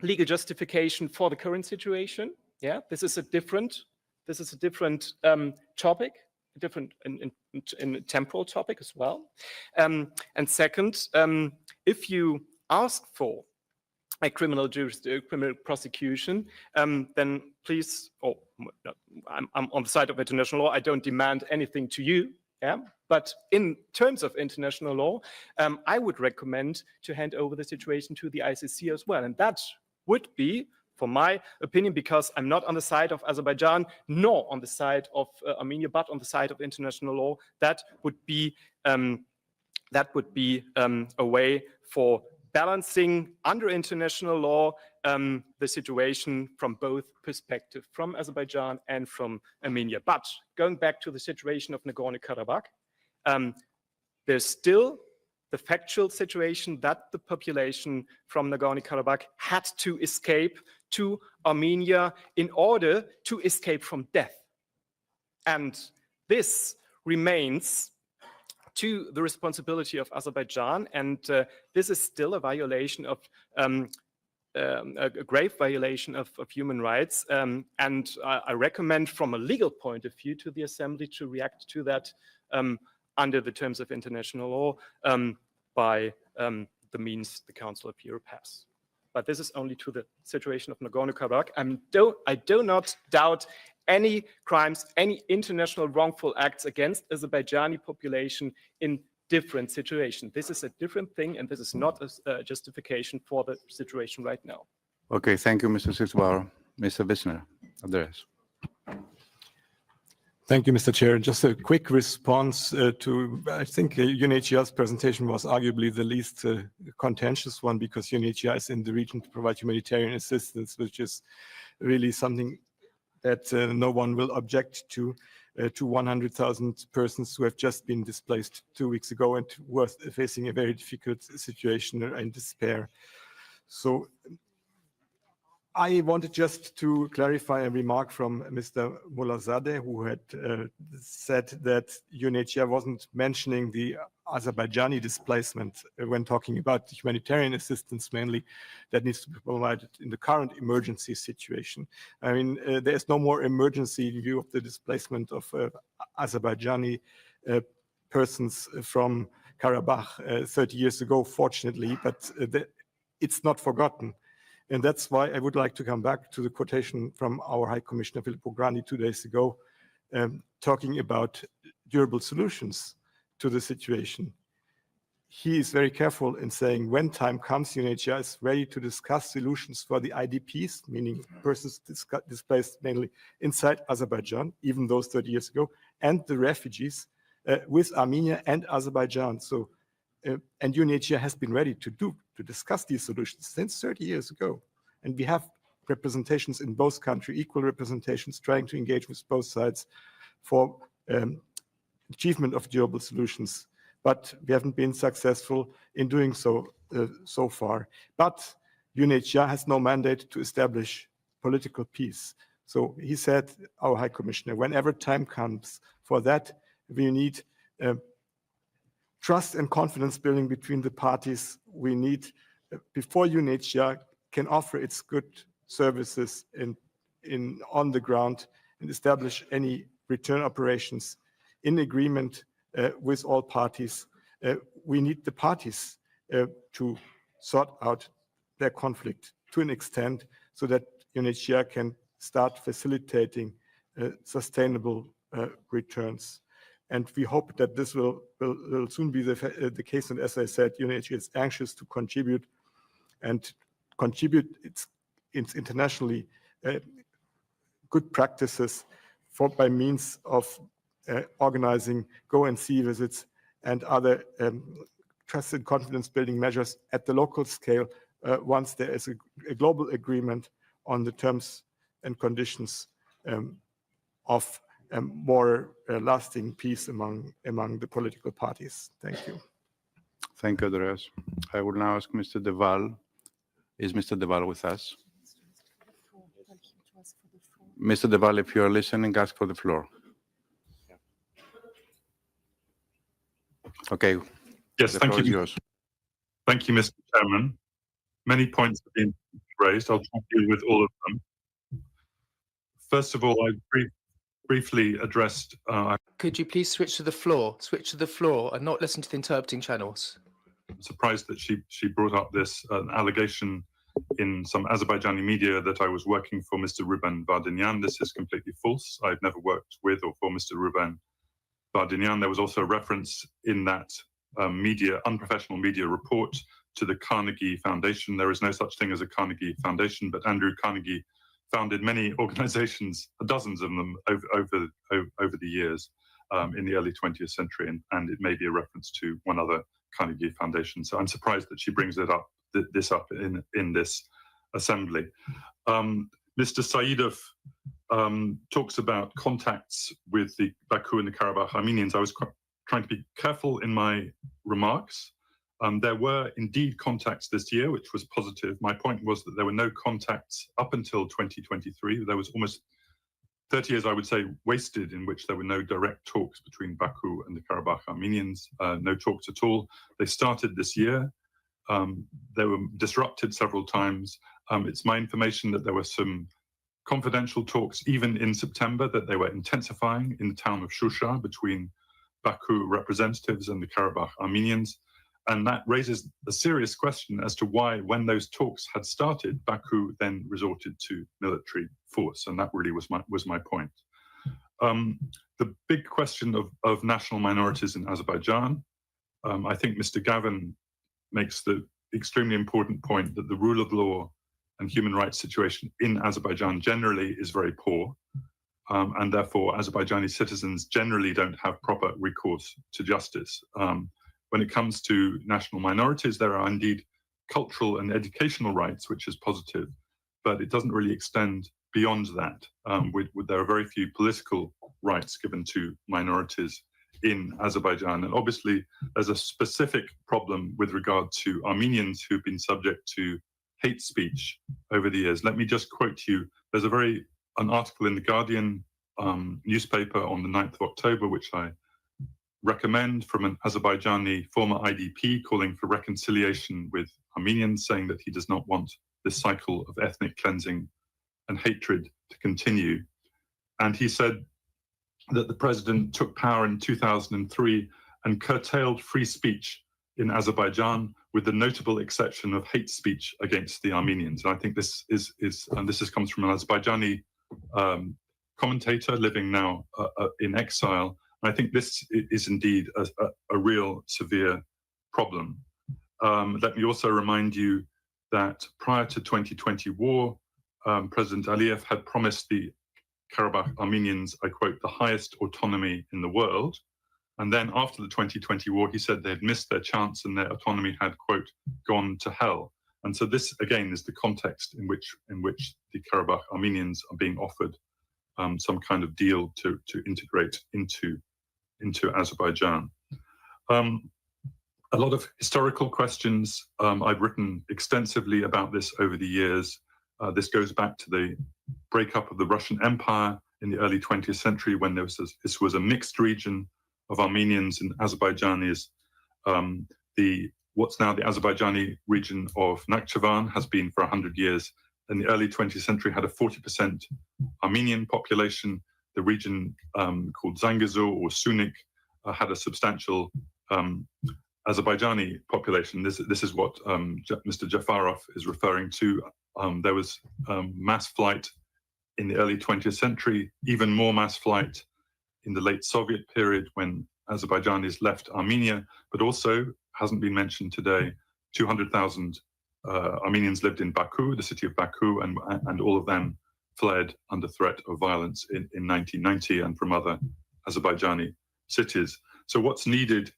legal justification for the current situation. Yeah, this is a different topic, different in temporal topic as well. And second, if you ask for a criminal prosecution, then please, I'm on the side of international law. I don't demand anything to you. Yeah, but in terms of international law, I would recommend to hand over the situation to the ICC as well, and that would be, for my opinion, because I'm not on the side of Azerbaijan nor on the side of Armenia, but on the side of international law. That would be a way for balancing under international law the situation from both perspectives, from Azerbaijan and from Armenia. But going back to the situation of Nagorno-Karabakh, there's still the factual situation that the population from Nagorno-Karabakh had to escape to Armenia in order to escape from death. And this remains to the responsibility of Azerbaijan, and this is still a violation of a grave violation of human rights. And I recommend, from a legal point of view, to the Assembly to react to that under the terms of international law by the means the Council of Europe has. But this is only to the situation of Nagorno-Karabakh. I do not doubt any crimes, any international wrongful acts against Azerbaijani population in different situations. This is a different thing, and this is not a justification for the situation right now. Okay, thank you, Mr. Sitzbauer. Mr. Wissner, address. Thank you, Mr. Chair. Just a quick response to, I think UNHCR's presentation was arguably the least contentious one, because UNHCR is in the region to provide humanitarian assistance, which is really something that no one will object to 100,000 persons who have just been displaced 2 weeks ago and were facing a very difficult situation and despair. So I wanted just to clarify a remark from Mr. Molazadeh, who had said that UNHCR wasn't mentioning the Azerbaijani displacement when talking about humanitarian assistance mainly that needs to be provided in the current emergency situation. I mean, there is no more emergency in view of the displacement of Azerbaijani persons from Karabakh 30 years ago, fortunately, but it's not forgotten. And that's why I would like to come back to the quotation from our High Commissioner Filippo Grandi 2 days ago, talking about durable solutions to the situation. He is very careful in saying when time comes, UNHCR is ready to discuss solutions for the IDPs, meaning persons displaced mainly inside Azerbaijan, even those 30 years ago, and the refugees with Armenia and Azerbaijan. So, and UNHCR has been ready to discuss these solutions since 30 years ago. And we have representations in both countries, equal representations, trying to engage with both sides for achievement of durable solutions. But we haven't been successful in doing so so far. But UNHCR has no mandate to establish political peace. So he said, our High Commissioner, whenever time comes for that, we need trust and confidence building between the parties. We need, before UNHCR can offer its good services on the ground and establish any return operations in agreement with all parties, we need the parties to sort out their conflict to an extent so that UNHCR can start facilitating sustainable returns. And we hope that this will soon be the case. And as I said, UNHCR is anxious to contribute its internationally good practices by means of organizing go-and-see visits and other trust and confidence building measures at the local scale once there is a global agreement on the terms and conditions of more lasting peace among the political parties. Thank you. Thank you, Andreas. I will now ask Mr. Deval. Is Mr. Deval with us? Mr. Deval, if you are listening, ask for the floor. Okay. Yes, thank you. Thank you, Mr. Chairman. Many points have been raised. I'll try to deal with all of them. First of all, I briefly addressed... Could you please switch to the floor? Switch to the floor and not listen to the interpreting channels. I'm surprised that she brought up this allegation in some Azerbaijani media that I was working for Mr. Ruben Vardanyan. This is completely false. I've never worked with or for Mr. Ruben Vardanyan. There was also a reference in that unprofessional media report to the Carnegie Foundation. There is no such thing as a Carnegie Foundation, but Andrew Carnegie founded many organizations, dozens of them over the years in the early 20th century, and it may be a reference to one other Carnegie Foundation. So I'm surprised that she brings this up in this assembly. Mr. Saidov talks about contacts with the Baku and the Karabakh Armenians. I was trying to be careful in my remarks. There were indeed contacts this year, which was positive. My point was that there were no contacts up until 2023. There was almost 30 years, I would say, wasted in which there were no direct talks between Baku and the Karabakh Armenians, no talks at all. They started this year. They were disrupted several times. It's my information that there were some confidential talks even in September, that they were intensifying in the town of Shusha between Baku representatives and the Karabakh Armenians. And that raises a serious question as to why, when those talks had started, Baku then resorted to military force. And that really was my point. The big question of national minorities in Azerbaijan, I think Mr. Gavin makes the extremely important point that the rule of law and human rights situation in Azerbaijan generally is very poor. And therefore, Azerbaijani citizens generally don't have proper recourse to justice. When it comes to national minorities, there are indeed cultural and educational rights, which is positive, but it doesn't really extend beyond that. There are very few political rights given to minorities in Azerbaijan. And obviously, there's a specific problem with regard to Armenians who've been subject to hate speech over the years. Let me just quote you. There's an article in the Guardian newspaper on the 9th of October, which I recommend, from an Azerbaijani former IDP calling for reconciliation with Armenians, saying that he does not want this cycle of ethnic cleansing and hatred to continue. And he said that the president took power in 2003 and curtailed free speech in Azerbaijan, with the notable exception of hate speech against the Armenians. And I think this comes from an Azerbaijani commentator living now in exile. And I think this is indeed a real severe problem. Let me also remind you that prior to 2020 war, President Aliyev had promised the Karabakh Armenians, I quote, the highest autonomy in the world. And then after the 2020 war, he said they had missed their chance and their autonomy had, quote, gone to hell. And so this, again, is the context in which the Karabakh Armenians are being offered some kind of deal to integrate into Azerbaijan. A lot of historical questions. I've written extensively about this over the years. This goes back to the breakup of the Russian Empire in the early 20th century, when this was a mixed region of Armenians and Azerbaijanis. What's now the Azerbaijani region of Nakhchivan has been for 100 years. In the early 20th century had a 40% Armenian population. The region called Zangezur or Sunik had a substantial Azerbaijani population. This is what Mr. Jafarov is referring to. There was mass flight in the early 20th century, even more mass flight in the late Soviet period when Azerbaijanis left Armenia, but also, hasn't been mentioned today, 200,000 Armenians lived in Baku, the city of Baku, and all of them fled under threat of violence in 1990 and from other Azerbaijani cities. So what's needed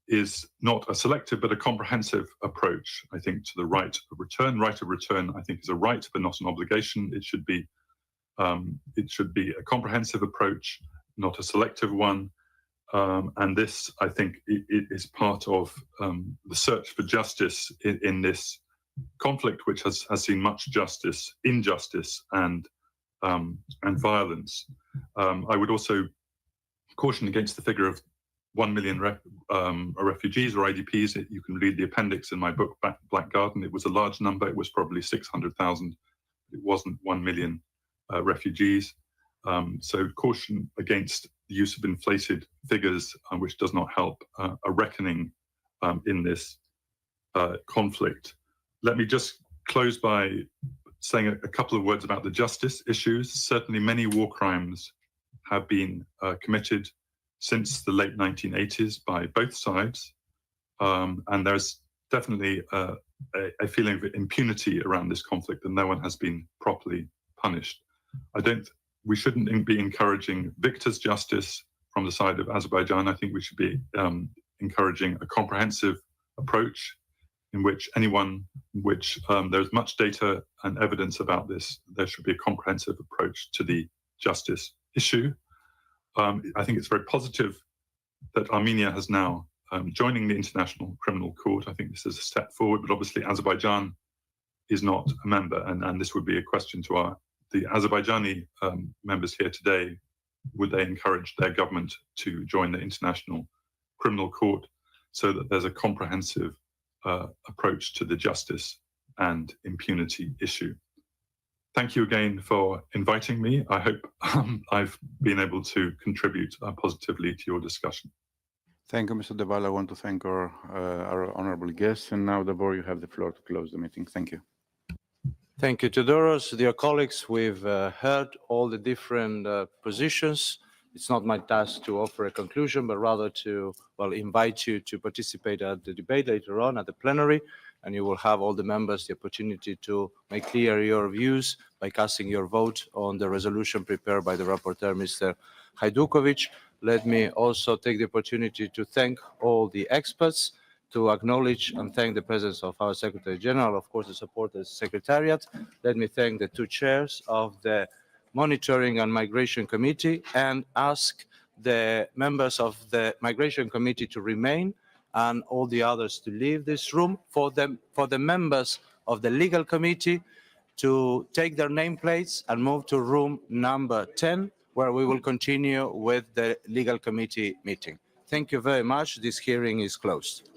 is not a selective but a comprehensive approach, I think, to the right of return. Right of return, I think, is a right but not an obligation. It should be a comprehensive approach, not a selective one. And this, I think, it is part of the search for justice in this conflict, which has seen much injustice, and violence. I would also caution against the figure of 1 million refugees or IDPs. You can read the appendix in my book, Black Garden. It was a large number. It was probably 600,000. It wasn't 1 million refugees. So caution against the use of inflated figures, which does not help a reckoning in this conflict. Let me just close by saying a couple of words about the justice issues. Certainly many war crimes have been committed since the late 1980s by both sides. And there's definitely a feeling of impunity around this conflict, and no one has been properly punished. We shouldn't be encouraging victors' justice from the side of Azerbaijan. I think we should be encouraging a comprehensive approach in which there's much data and evidence about this. There should be a comprehensive approach to the justice issue. I think it's very positive that Armenia has now joining the International Criminal Court. I think this is a step forward, but obviously Azerbaijan is not a member, and this would be a question to the Azerbaijani members here today. Would they encourage their government to join the International Criminal Court so that there's a comprehensive approach to the justice and impunity issue? Thank you again for inviting me. I hope I've been able to contribute positively to your discussion. Thank you, Mr. Deval. I want to thank our honorable guests. And now, Davor, you have the floor to close the meeting. Thank you. Thank you, Theodoros. Dear colleagues, we've heard all the different positions. It's not my task to offer a conclusion, but rather to, invite you to participate at the debate later on at the plenary, and you will have all the members the opportunity to make clear your views by casting your vote on the resolution prepared by the rapporteur, Mr. Hajdukovic. Let me also take the opportunity to thank all the experts, to acknowledge and thank the presence of our Secretary General, of course, the support of the Secretariat. Let me thank the two chairs of the Monitoring and Migration Committee and ask the members of the Migration Committee to remain and all the others to leave this room. For the members of the Legal Committee to take their nameplates and move to room number 10, where we will continue with the Legal Committee meeting. Thank you very much. This hearing is closed.